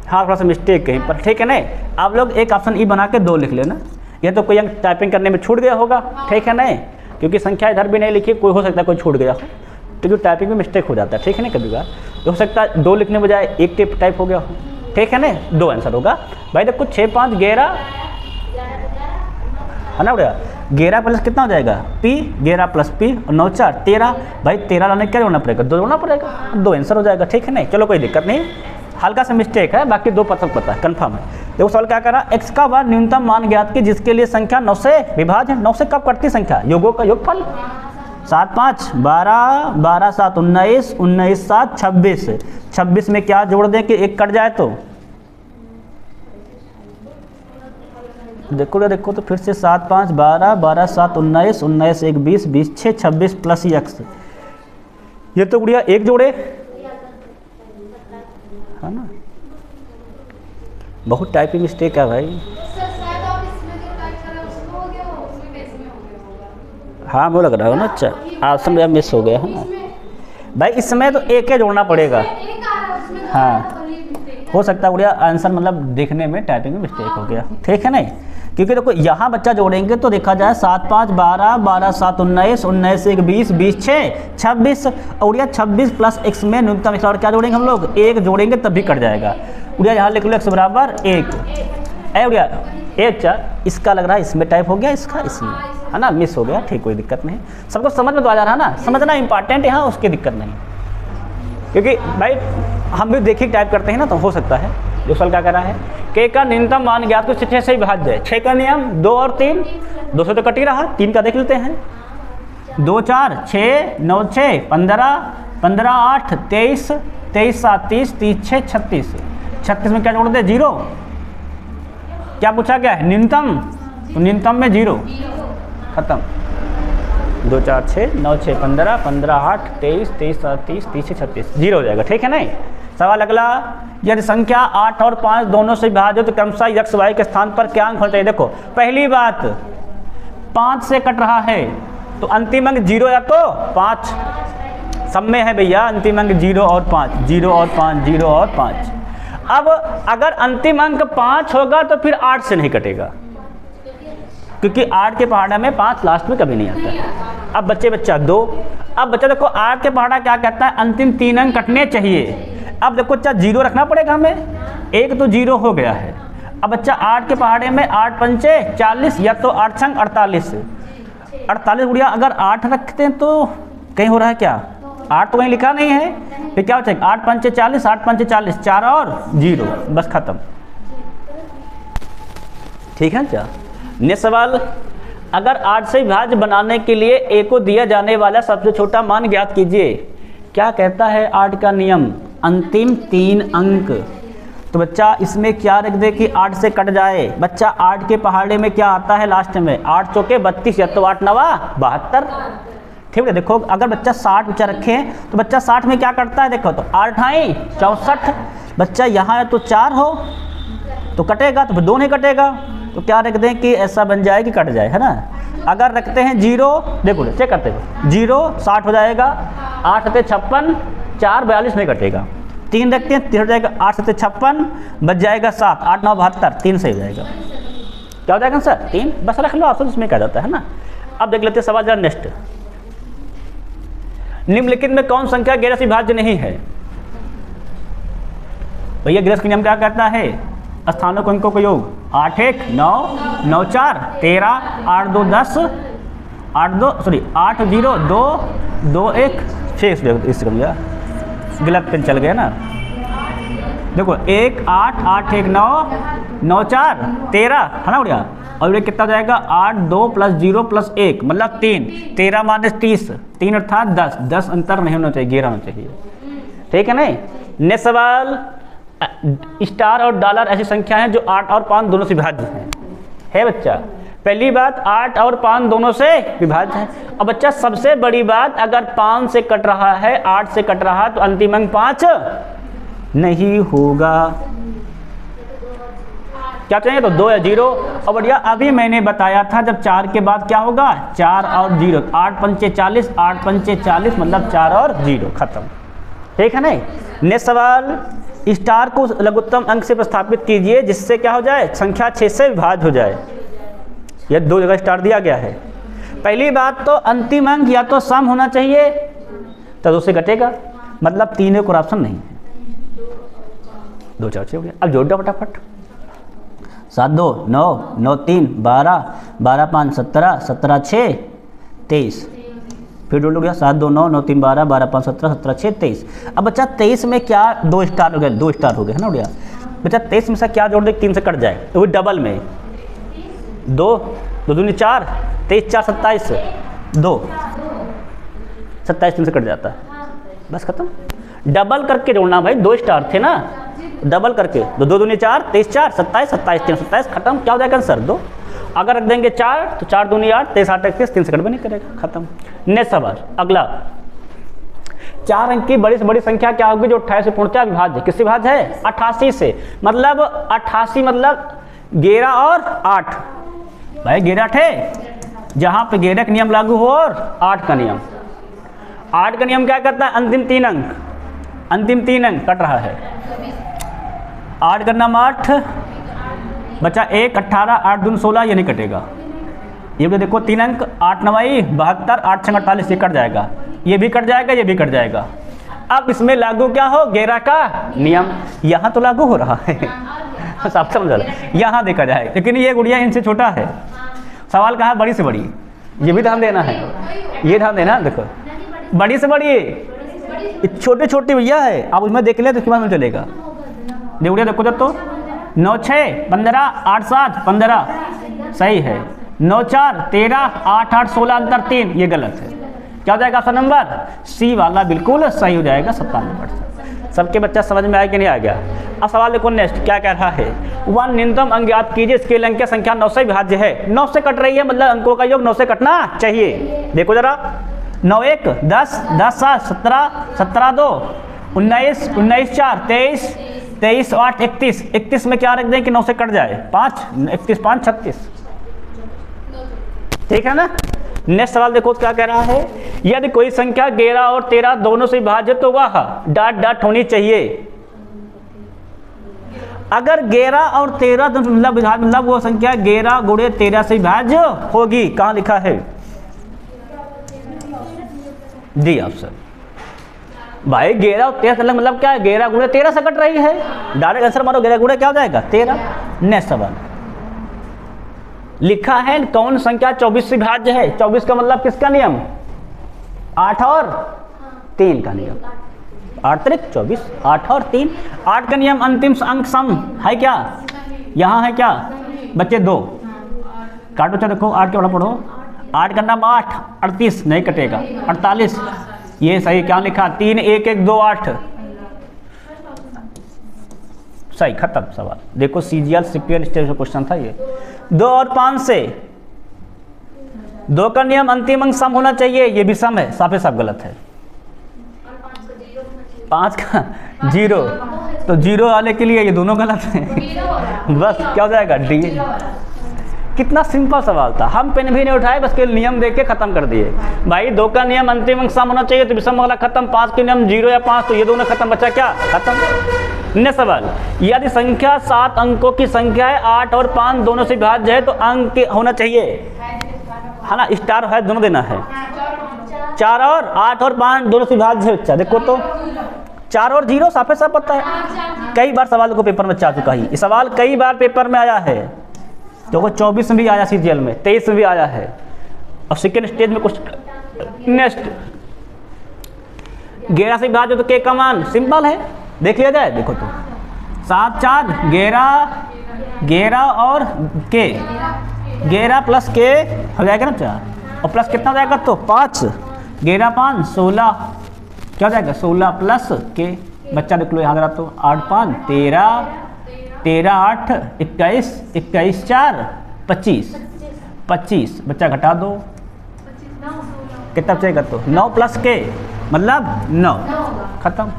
हाँ थोड़ा सा मिस्टेक कहीं पर, ठीक है ना? आप लोग एक ऑप्शन ई बना के 2 लिख लेना। ये तो कोई अंक टाइपिंग करने में छूट गया होगा, ठीक है ना? क्योंकि संख्या इधर भी नहीं लिखी, कोई हो सकता है कोई छूट गया हो, क्योंकि टाइपिंग में मिस्टेक हो जाता है, ठीक है ना? कभी बार हो सकता है 2 लिखने बजाय 1 टाइप हो गया हो, ठीक है ना? 2 आंसर होगा भाई। देखो 6 5 11 है ना भैया, 11 प्लस कितना हो जाएगा? P 11 प्लस P और 9 4 13 भाई 13 लाने क्या जोड़ना पड़ेगा? 2 जोड़ना पड़ेगा, 2 आंसर हो जाएगा, ठीक है ना? चलो कोई दिक्कत नहीं, हल्का सा मिस्टेक है, बाकी 2 पता है, कंफर्म है। देखो सवाल क्या करा, x का वह न्यूनतम मान ज्ञात की जिसके लिए संख्या 9 से विभाज्य है। 9 से कब कटती संख्या? योगों का योगफल। 7 5 12 12 7 19 19 7 26 26 में क्या जोड़ दें कि 1 कट जाए तो? देखो तो फिर से 7 5 12 12 7 19 19 1 20 20 6 26 प्लस x, ये तो गुड़िया 1 जोड़े, है ना? बहुत टाइपिंग मिस्टेक है भाई। हाँ वो लग रहा है ना, अच्छा ऑप्शन में मिस हो गया है ना भाई। इसमें तो 1 ही जोड़ना पड़ेगा, हाँ हो सकता है गुड़िया आंसर मतलब देखने में टाइपिंग में मिस्टेक हो गया, ठीक है ना? क्योंकि देखो यहाँ बच्चा जोड़ेंगे तो देखा जाए 7 5 12 12 7 19 19 1 20 20 6 26 और यह 26 प्लस x में न्यूनतम x और क्या जोड़ेंगे हम लोग? 1 जोड़ेंगे तब भी कट जाएगा। उड़िया यहाँ लिख लो x बराबर 1 है उड़िया 1 4, इसका लग रहा है इसमें टाइप हो गया, इसका इसमें, है ना? मिस हो गया, ठीक कोई दिक्कत नहीं, सबको समझ में तो आ जा रहा है ना? समझना इंपॉर्टेंट है, यहाँ उसकी दिक्कत नहीं, क्योंकि भाई हम भी देखिए टाइप करते हैं ना तो हो सकता है। जो सवाल क्या कर रहा है, k का न्यूनतम मान ज्ञात को 6 से विभाज्य है। 6 का नियम 2 और 3, 2 से तो कट ही रहा, 3 का देख लेते हैं। 2 4 6 9 6 15 15 8 23 23 7 30 30 6 36 36 में क्या जोड़ दे? 0। क्या पूछा गया है? न्यूनतम, तो न्यूनतम में 0 खत्म। 2 4 6 9 6 15 15 8 23 23 7 30 30 6 36 0 हो जाएगा, ठीक है ना? सवाल अगला, यदि संख्या 8 और 5 दोनों से विभाज्य तो क्रमशः x y के स्थान पर क्या अंक होना चाहिए? देखो पहली बात 5 से कट रहा है तो अंतिम अंक 0 या तो 5, सब में है भैया अंतिम अंक 0 और 5 0 और 5 0 और 5। अब अगर अंतिम अंक 5 होगा तो फिर 8 से नहीं कटेगा, क्योंकि 8 के पहाड़ा में 5 लास्ट में कभी नहीं आता। अब बच्चा 2, अब बच्चा देखो 8 के पहाड़ा क्या कहता है? अंतिम 3 अंक कटने चाहिए। अब देखो बच्चा 0 रखना पड़ेगा हमें, 1 तो 0 हो गया है। अब बच्चा 8 के पहाड़े में 8 पंचे 40 या तो 8 छंग 48 48 गुड़िया अगर 8 रखते हैं तो कहीं हो रहा है क्या? 8 तो कहीं लिखा नहीं है, फिर क्या हो जाएगा? 8 पंचे 40, 8 पंचे 40, 4 और 0, बस खत्म। ठीक है क्या? नेक्स्ट सवाल, अगर 8 से विभाज्य बनाने के लिए a को दिया जाने वाला सबसे छोटा मान ज्ञात कीजिए। क्या कहता है 8 का नियम? अंतिम 3 अंक। तो बच्चा इसमें क्या रख दे कि 8 से कट जाए? बच्चा 8 के पहाड़े में क्या आता है लास्ट में? 8 चौके 32, या तो 8 नवा 72। ठीक है, देखो अगर बच्चा 60 बच्चा रखे तो बच्चा 60 में क्या करता है? देखो तो 8 × 64, बच्चा यहाँ है तो 4 हो तो कटेगा, तो फिर 2 नहीं कटेगा, तो क्या रख दें कि ऐसा बन जाए कि कट जाए, है ना। अगर रखते हैं 0, देखो चेक करते हो, 0 60 हो जाएगा, 8 से 56, 4 42 नहीं कटेगा। 3 रखते हैं 3 हो जाएगा, 8 से 56 बच जाएगा 7, 8 9 72, 3 सही हो जाएगा। क्या हो जाएगा सर? 3, बस रख लो ऑप्शन, इसमें क्या जाता है ना। अब देख लेते हैं सवाल जरा नेक्स्ट। निम्नलिखित में कौन संख्या गैर विभाज्य नहीं है? भैया गैर का नियम क्या कहता है? स्थानों को अंकों का योग, 8 1 9, 9 4 13, 8 2 10, 8 0 2, 2 1 6, इससे कम गया, गलत पेन चल गया ना। देखो 1 8 8 1 9, 9 4 13, है ना बढ़िया। और ये कितना हो जाएगा? 8 2 + 0 + 1 मतलब 3, 13 - 30, 3 अर्थात 10, 10 अंतर नहीं होना चाहिए, 11 होना चाहिए। ठीक है नहीं। नेक्स्ट सवाल, स्टार और डॉलर ऐसी संख्या हैं जो 8 और 5 दोनों से विभाज्य हैं। है बच्चा, पहली बात 8 और 5 दोनों से विभाज्य है। अब बच्चा सबसे बड़ी बात, अगर 5 से कट रहा है, 8 से कट रहा है तो अंतिम अंक 5 नहीं होगा। क्या चाहिए? तो 2 या 0। और बढ़िया, अभी मैंने बताया था जब 4 के बाद क्या होगा? 4 और 0, 8 पंचे 40, 8 पंचे 40 मतलब 4 और 0, खत्म। ठीक है नहीं। नेक्स्ट सवाल, स्टार को लघुत्तम अंक से प्रस्थापित कीजिए जिससे क्या हो जाए? संख्या 6 से विभाज्य हो जाए। यह 2 जगह स्टार दिया गया है। पहली बात तो अंतिम अंक या तो सम होना चाहिए तो 2 से घटेगा, मतलब 3 एक और ऑप्शन नहीं है। 2 4 6 हो गया। अब जोड़ दो फटाफट। 7 2 9, 9 3 12, 12 5 17, 17 6 23, फिर जोड़ गया 7 2 9, 9 3 12, 12 5 17, 17 6 23। अब बच्चा 23 में क्या 2 स्टार हो गया? 2 स्टार हो गया, है ना बढ़िया। बच्चा 23 में से क्या जोड़ दे? 3 से कट जाए, तो वो डबल में 2 2 दूनी 4, 23 4 27, 2 27 3 से कट जाता है, बस खत्म। डबल करके जोड़ना भाई, 2 स्टार थे ना, डबल करके 2 2 दूनी 4, 23 4 27, 27 3 27, खत्म। क्या हो जाएगा आंसर? 2। अगर रख देंगे 4 तो 4 दूनी 8, 23 8 31, 3 से कट भी नहीं करेगा, खत्म। नेक्स्ट सवाल अगला, 4 अंक की बड़ी से बड़ी संख्या क्या होगी जो 28 से पूर्णतः विभाज्य? किससे विभाज्य है? 88 से। मतलब 88 मतलब 11 और 8। भाई 11 थे, जहां पे 11 का नियम लागू हो और 8 का नियम। 8 का नियम क्या करता है? अंतिम 3 अंक, अंतिम 3 अंक कट रहा है। 8 का नाम 8, बचा 1 18, 8 दूनी 16, ये नहीं कटेगा। ये भी देखो 3 अंक, 8 9 72, 8 6 48, ये कट जाएगा, ये भी कट जाएगा, ये भी कट जाएगा। अब इसमें लागू क्या हो? 11 का नियम। यहाँ तो लागू हो रहा है सब समझ रहा है, यहाँ देखा जाए, लेकिन ये गुड़िया इनसे छोटा है। सवाल कहा? बड़ी से बड़ी, ये भी ध्यान देना है, ये ध्यान देना। देखो बड़ी से बड़ी, छोटी छोटी भैया है, आप उसमें देख ले तो उसके बाद में चलेगा। गुड़िया देखो जब तो 9 6 15, 8 7 15 सही है, 9 4 13, 8 8 16 अंतर 3, ये गलत है। क्या हो जाएगा ऑप्शन नंबर सी वाला? बिल्कुल सही हो जाएगा, 97%। सबके बच्चा समझ में आया कि नहीं आ गया? अब सवाल देखो नेक्स्ट क्या कह रहा है। 1 न्यूनतम अंक ज्ञात कीजिए, इसके अंक की संख्या 9 से विभाज्य है। 9 से कट रही है, मतलब अंकों का योग 9 से कटना चाहिए। देखो जरा, 9 1 10, 10 7 17, 17 2 19, 19 4 23, 23 8 31, 31 में क्या रख दें कि 9 से कट जाए? 5, 31 5 36। ठीक है ना। नेक्स्ट सवाल देखो क्या कह रहा है। यदि कोई संख्या 11 और 13 दोनों से विभाज्य तो वह डॉट डॉट होनी चाहिए। अगर 11 और 13 मतलब वो संख्या 11 गुणे 13 से विभाज्य होगी। कहाँ लिखा है? D option. भाई 11 और 13 मतलब क्या है? 11 गुणे 13 से कट रही है, डायरेक्ट आंसर मारो। 11 गुणे क्या हो जाएगा? 13। नेक्स्ट सवाल लिखा है कौन संख्या 24 से विभाज्य है? 24 का मतलब किसका नियम? 8 और 3 का नियम, 8 त्रिक 24, 8 और 3, 8 का नियम अंतिम अंक सम है क्या, यहाँ है क्या बच्चे 2, काटो चाहे देखो 8 के बड़ा पढ़ो, 8 का नाम 8, 38 नहीं कटेगा, 48 ये सही, क्या लिखा 3 1 1 2 8 सही, खत्म सवाल। देखो सीजीएल सीपीएल स्टेज का क्वेश्चन था ये। 2 और 5 से 2 का नियम अंतिम अंक सम होना चाहिए, ये भी सम है, साफे साफ गलत है। 5 का 0, तो 0 वाले के लिए ये दोनों गलत हैं बस क्या हो जाएगा डी। कितना सिंपल सवाल था, हम पेन भी नहीं उठाए, बस के नियम देख के खत्म कर दिए। भाई 2 का नियम अंतिम अंक सम होना चाहिए तो विषम वाला खत्म, 5 के नियम 0 या 5 तो ये दोनों खत्म, बचा क्या खत्म। नेक्स्ट सवाल, यदि संख्या 7 अंकों की संख्या है, 8 और 5 दोनों से विभाज्य है तो अंक होना चाहिए, है ना, स्टार है दोनों देना है। 4 और 8 और 5 दोनों से विभाज्य है बच्चा, देखो तो 4 और 0 साफे साफ पता है, कई बार सवाल को पेपर में आ चुका ही, ये सवाल कई बार पेपर में आया है, तो 24 में भी आया सीजीएल में, 23 में भी आया है, और सेकेंड स्टेज में कुछ। नेक्स्ट 11 से विभाज्य तो के का मान सिंपल है, देख लिया जाए, देखो तो 7 4 11 और के, 11 प्लस के हो जाएगा ना 4, और प्लस कितना हो जाएगा तो 5, 11 5 16, क्या हो जाएगा 16 प्लस के, बच्चा देख लो यहाँ जरा तो 8 5 13, 13 8 21, 21 4 25, 25 बच्चा घटा दो, कितना बचेगा तो 9 प्लस के मतलब 9, खत्म।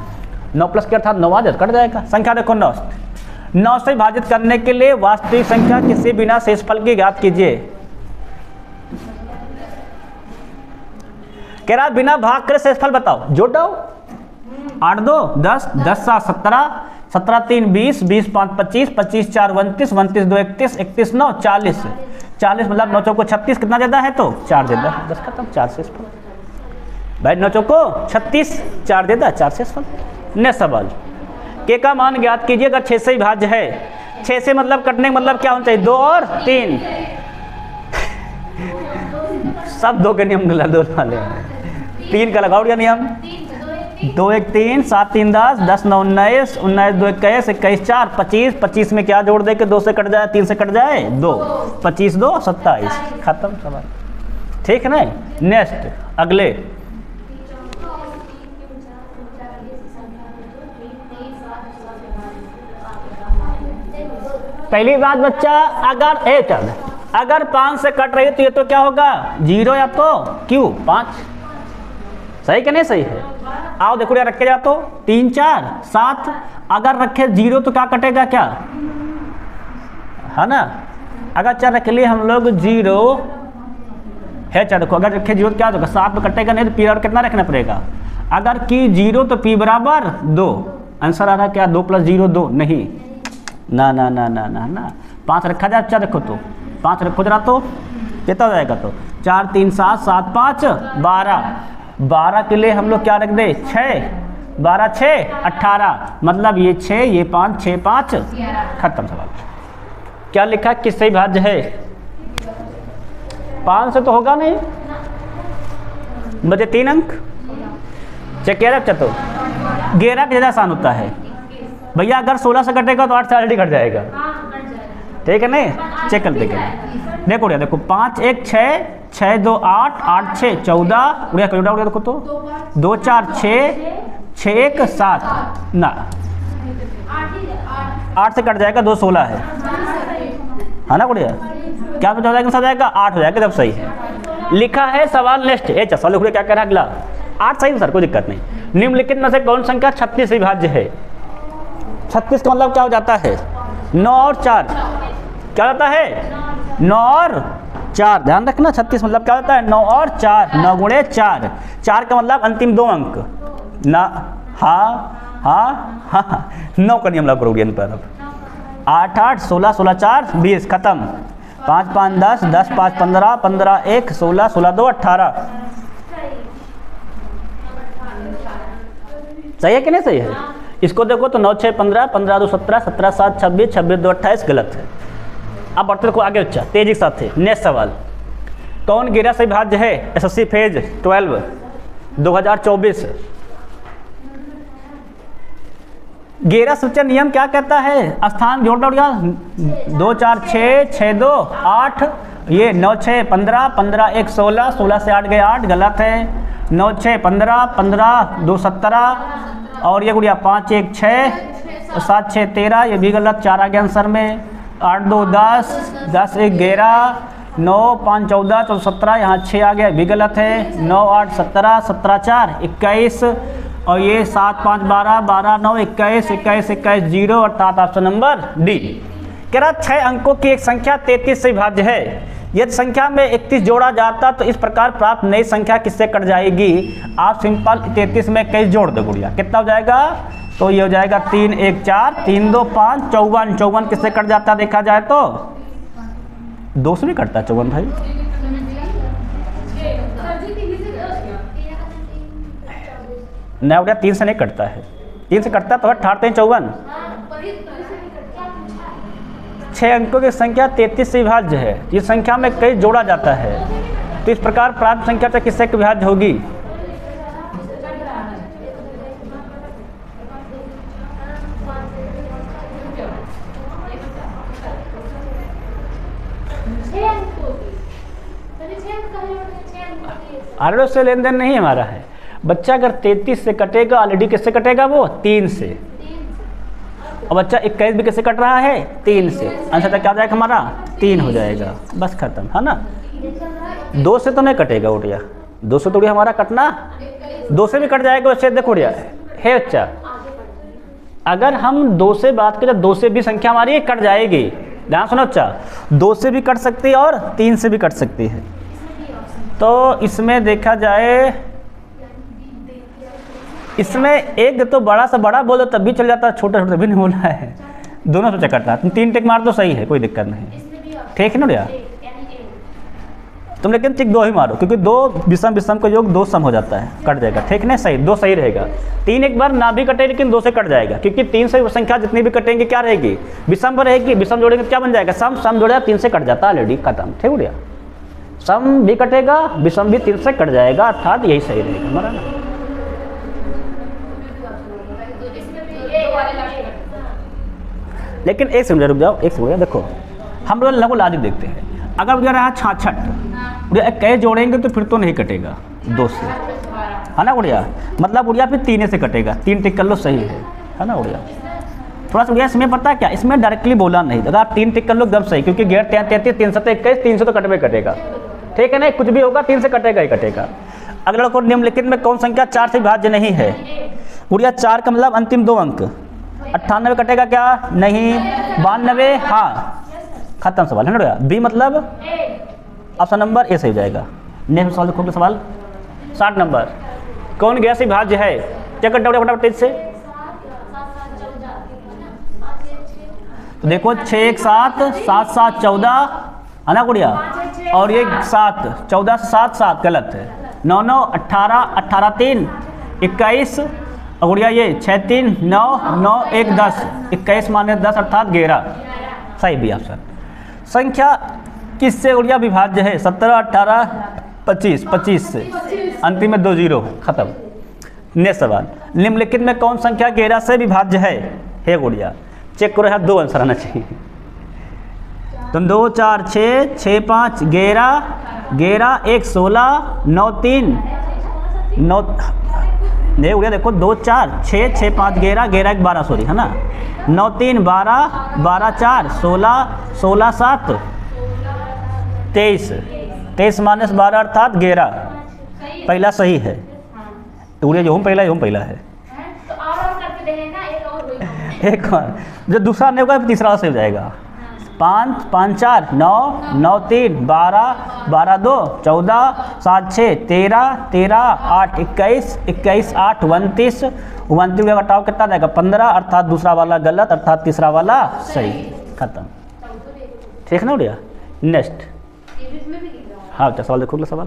9 प्लस के अर्थात 9 आ जाए, कट जाएगा। संख्या देखो 9 से विभाजित करने के लिए वास्तविक संख्या किसी बिना शेषफल की ज्ञात कीजिए। कह रहा बिना भाग करे शेषफल बताओ, जोड़ो 8 2 10, 10 7 17, 17 3 20, 20 5 25, 25 4 29, 29 2 31, 31 9 40, 40 मतलब 9 चौको 36, कितना ज्यादा है तो 4 ज्यादा, 10 खत्म, 4 शेषफल भाई, 9 चौको 36, 4 ज्यादा 4 शेषफल। नेक्स्ट सवाल, के का मान ज्ञात कीजिए अगर 6 से विभाज्य है, 6 से मतलब कटने का मतलब क्या होना चाहिए 2 और 3 सब 2 के नियम गलत, 2 वाले 3 का लगाओ या नियम, 2 1 3, 7 3 10, 10 9 19, 19 2 21, 21 4 25, 25 में क्या जोड़ दे के 2 से कट जाए, 3 से कट जाए 2, 25 2 27, खत्म सवाल, ठीक है ना। नेक्स्ट अगले, पहली बात बच्चा, अगर 5 से कट रही है तो ये तो क्या होगा 0 या तो क्यों 5, सही कि नहीं सही है। आओ देखो यार, रखे जा तो 3 4 7, अगर रखे 0 तो क्या कटेगा क्या, है ना, अगर 4 रख लिए हम लोग 0 है, 4 देखो अगर रखे 0 तो क्या होगा 7 में कटेगा नहीं तो पी और कितना रखना पड़ेगा, अगर की 0 तो पी बराबर 2, आंसर आ रहा है क्या 2 + 0 2, नहीं ना ना ना ना ना ना, 5 रखा जाए, अच्छा देखो तो 5 रखो जरा तो कितना हो जाएगा तो 4 3 7 7 5 12, 12 के लिए हम लोग क्या रख दे 6, 12 6 18, मतलब ये 6 ये 5 6 5, खत्म सवाल। क्या लिखा किससे विभाज्य है, 5 से तो होगा नहीं, बचे 3 अंक, चेक किया जाए तो 11 ज़्यादा आसान होता है भैया, अगर 16 से कटेगा तो 8 से ऑलरेडी कट जाएगा, ठीक है नहीं, चेक कर देंगे। देखो उड़िया, देखो 5 1 6, 6 2 8, 8 6 14, उड़िया कर उड़िया, देखो तो 2 4 6, 6 1 7 ना, 8 से कट जाएगा 2 16 है ना उड़िया, क्या हो जाएगा, सब जाएगा 8 हो जाएगा, जब सही है। लिखा है सवाल नेक्स्ट, सवाल क्या कह रहा है अगला, 8 सही सर, कोई दिक्कत नहीं। निम्नलिखित में से कौन संख्या 36 से विभाज्य है, 36 का मतलब क्या हो जाता है 9 और 4, क्या होता है 9 और 4, ध्यान रखना, 36 मतलब क्या होता है 9 और 4, 9 गुणे 4, 4 का मतलब अंतिम 2 अंक ना, हाँ हाँ हाँ, 9 का नियम लागू करोगे पर, अब 8 8 16 16 4 20, खत्म, 5 5 10, 10 5 15, 15 1 16, 16 2 18, सही है कि नहीं सही है। इसको देखो तो 9 6 15, 15 2 17, 17 7 26, 26 2 28, गलत है। अब बढ़ते देखो आगे बच्चा तेजी के साथ है। नेक्स्ट सवाल, कौन 11 से विभाज्य है, एसएससी फेज 12, 2024। गेरा सूचक नियम क्या कहता है? स्थान जोड़ गया 2 4 6 6 2 8, ये 9 6 15 15 1 16, 16 से 8 गए 8, गलत है। 9 6 15 15 2 17, और ये गुड़िया 5 1 6 7 6 13, ये भी गलत, 4 आ गया आंसर में। 8 2 10 10 1 11, 9 5 14 14 17, यहाँ 6 आ गया, भी गलत है। 9 8 17 17 4 21, और ये 7 5 12 12 9 21 21 21 0, अर्थात ऑप्शन नंबर डी। कह रहा 6 अंकों की एक संख्या 33 से विभाज्य है। यदि संख्या में 31 जोड़ा जाता तो इस प्रकार प्राप्त नई संख्या किससे कट जाएगी? आप सिंपल 33 में 21 जोड़ दो गुड़िया, कितना हो जाएगा? तो ये हो जाएगा 3 1 4 3 2 5 54, 54 किससे कट जाता है देखा जाए तो? 2 से भी कटता है 54 भाई। नहीं उड़िया 3 से नहीं कटता है, 3 से कटता तो 18 3 54। 6 अंकों की संख्या 33 से विभाज्य है। इस संख्या में कई जोड़ा जाता है तो इस प्रकार प्राप्त संख्या से किससे विभाज्य होगी? आर से लेन देन नहीं हमारा है बच्चा। अगर 33 से कटेगा, ऑलरेडी किससे कटेगा? वो 3 से। और बच्चा 21 भी किससे कट रहा है? 3 से। आंसर तक क्या हो जाएगा हमारा? 3 हो जाएगा, बस खत्म, है ना। 2 से तो नहीं कटेगा उड़िया, 2 से तो उड़िया हमारा कटना 2 से भी कट जाएगा। वैसे देखो उड़िया है बच्चा, अगर हम 2 से बात करें 2 से भी संख्या हमारी कट जाएगी। ध्यान सुनो बच्चा, 2 से भी कट सकती है और 3 से भी कट सकती है। तो इसमें देखा जाए, इसमें एक तो बड़ा सा बड़ा बोलो तब भी चल जाता है, छोटा छोटा भी नहीं बोला है, दोनों से कटता है। तुम 3 टिक मार दो सही है, कोई दिक्कत नहीं, ठीक है ना भैया। तुम लेकिन टिक 2 ही मारो, क्योंकि 2 विषम विषम का योग 2 सम हो जाता है, कट जाएगा, ठीक है ना, सही 2 सही रहेगा। 3 एक बार ना भी कटे लेकिन 2 से कट जाएगा, क्योंकि 3 से संख्या जितनी भी कटेंगे क्या रहेगी? विषम पर रहेगी। विषम जोड़ेंगे तो क्या बन जाएगा? सम। सम जोड़ेगा 3 से कट जाता है, ऑलरेडी खत्म, ठीक है भैया। सम भी कटेगा, विषम भी 3 से कट जाएगा, अर्थात यही सही रहेगा हमारा ना। लेकिन एक सेकंड रुक जाओ, एक सेकंड देखो, हम लोग लगभग लॉजिक देखते हैं। अगर वगैरह रहा 66, उड़िया कैसे जोड़ेंगे तो फिर तो नहीं कटेगा 2 से, है ना उड़िया। मतलब उड़िया फिर 3 से कटेगा, 3 टिक कर लो सही है ना उड़िया। थोड़ा सा उड़िया इसमें पता है क्या, इसमें डायरेक्टली बोला नहीं, अगर आप 3 टिक कर लो एकदम सही, क्योंकि 33 3 7 21, 3 से तो कटवे कटेगा, ठीक है ना। कुछ भी होगा 3 से कटेगा ही कटेगा। अगला को निम्नलिखित में कौन संख्या 4 से विभाज्य नहीं है? उड़िया 4 का मतलब अंतिम 2 अंक। 98 कटेगा क्या? नहीं। 92, हाँ, खत्म सवाल, है ना। बी मतलब ऑप्शन नंबर ए सही हो जाएगा। नेक्स्ट सवाल देखो, सवाल 60 नंबर, कौन गैस विभाज्य है? क्या करना पड़ेगा फटाफट तेज से? तो देखो 6 1 7 7 7 14, है ना गुड़िया, और ये 7 14 7 7 गलत है। 9 9 18 18 3 21, और गुड़िया ये 6 3 9 9 1 10, 21 माने 10 अर्थात 11, सही भी ऑप्शन। संख्या किससे गुड़िया विभाज्य है? 17 18 25, 25 से, अंतिम में 2 0, खत्म। नेक्स्ट सवाल, निम्नलिखित में कौन संख्या 11 से विभाज्य है गुड़िया? चेक करो, यहाँ 2 आंसर आना चाहिए। तुम 2 4 6 6 5 11 11 1 16 9 3 9, नहीं उड़िया देखो 2 4 6 6 5 11 11 1 12, सॉरी, है ना। 9 3 12 12 4 16 16 7 23, 23 माइनस 12 अर्थात 11, पहला सही है। उड़िया जो पहला है। एक और जो दूसरा नहीं होगा तीसरा से हो जाएगा। 5 5 4 9 9 3 12 12 2 14 7 6 13 13 8 21 21 8 29, 29 का घटाव कितना जाएगा? 15, अर्थात दूसरा वाला गलत, अर्थात तीसरा वाला सही, खत्म, ठीक है ना उड़िया। नेक्स्ट, हाँ अच्छा सवाल देखो, सवाल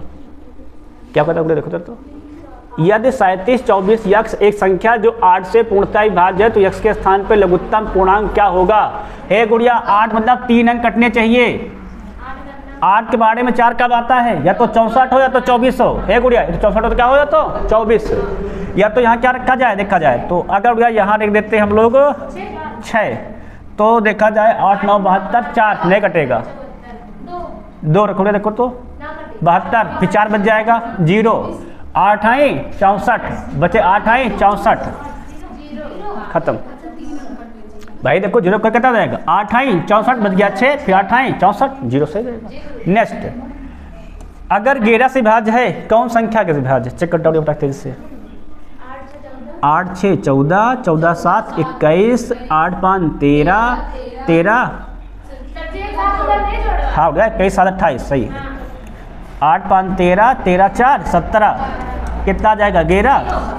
क्या कहता है देखो तो, यदि 37 24 यक्ष एक संख्या जो 8 से पूर्णतः विभाज्य है तो यक्ष के स्थान पर लघुत्तम पूर्णांक क्या होगा? हे गुड़िया 8 मतलब 3 अंक कटने चाहिए, 8 के बारे में 4 कब आता है? या तो 64 हो या तो 24 हो। है गुड़िया, तो 64 हो तो क्या हो, या तो 24, या तो यहाँ क्या रखा जाए देखा जाए तो अगर गुड़िया यहाँ लिख देते हैं हम लोग 6, तो देखा जाए 8 9 72, 4 नहीं कटेगा, 2 रखो, देखो तो 72, फिर 4 बच जाएगा 0, 8 आई 64 बचे, 8 आई 64, खत्म भाई। देखो 0 का कितना जाएगा, 8 आई 64 बच गया 6, फिर 8 आई 64, 0 सही रहेगा। नेक्स्ट, अगर 11 से विभाज्य है कौन संख्या के विभाज्य? चेक करता हूँ तेजी से। 8 6 14, 14 7 21, 8 5 13, 13 हाँ हो गया, 21 7 28 सही है। 8 5 13, 13 4 17, कितना जाएगा 11,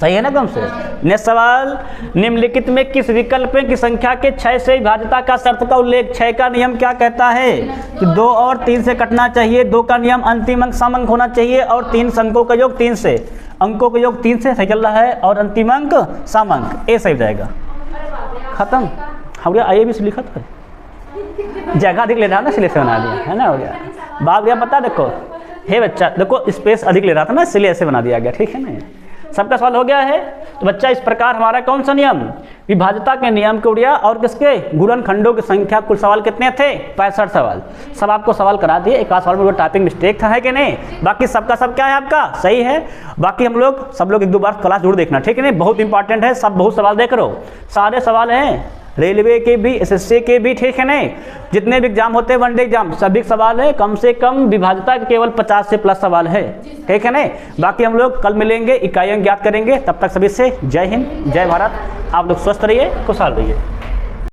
सही है ना कम से। नेक्स्ट सवाल, निम्नलिखित में किस विकल्प में की संख्या के 6 से विभाज्यता का शर्त का उल्लेख? 6 का नियम क्या कहता है कि 2 और 3 से कटना चाहिए, 2 का नियम अंतिम अंक सम अंक होना चाहिए और 3 अंकों का योग 3 से, अंकों का योग 3 से सही चल रहा है और अंतिम अंक सम अंक, ए सही जाएगा, खत्म। हो गया, आइए भी लिखा था, जगह अधिक ले रहा ना इसलिए से बना दिया है ना, हो गया। बात गया पता, देखो हे बच्चा, देखो स्पेस अधिक ले रहा था ना इसलिए ऐसे बना दिया गया, ठीक है ना। सबका सवाल हो गया है। तो बच्चा इस प्रकार हमारा कौन सा नियम, विभाज्यता के नियम के उड़िया और किसके गुणनखंडों की संख्या, कुल सवाल कितने थे? 65 सवाल। सब आपको सवाल करा दिए, एक आध सवाल में वो टाइपिंग मिस्टेक था है कि नहीं, बाकी सबका सब क्या है आपका सही है। बाकी हम लोग सब लोग 1-2 बार क्लास जरूर देखना, ठीक है नहीं, बहुत इंपॉर्टेंट है, सब बहुत सवाल देख रहे हो, सारे सवाल हैं रेलवे के भी, एसएससी के भी, ठीक है नहीं, जितने भी एग्जाम होते हैं वनडे एग्जाम सभी सवाल है, कम से कम विभाज्यता के केवल 50 से प्लस सवाल है, ठीक है नहीं। बाकी हम लोग कल मिलेंगे, इकाइयां ज्ञात करेंगे, तब तक सभी से जय हिंद जय भारत। आप लोग स्वस्थ रहिए, खुशहाल रहिए।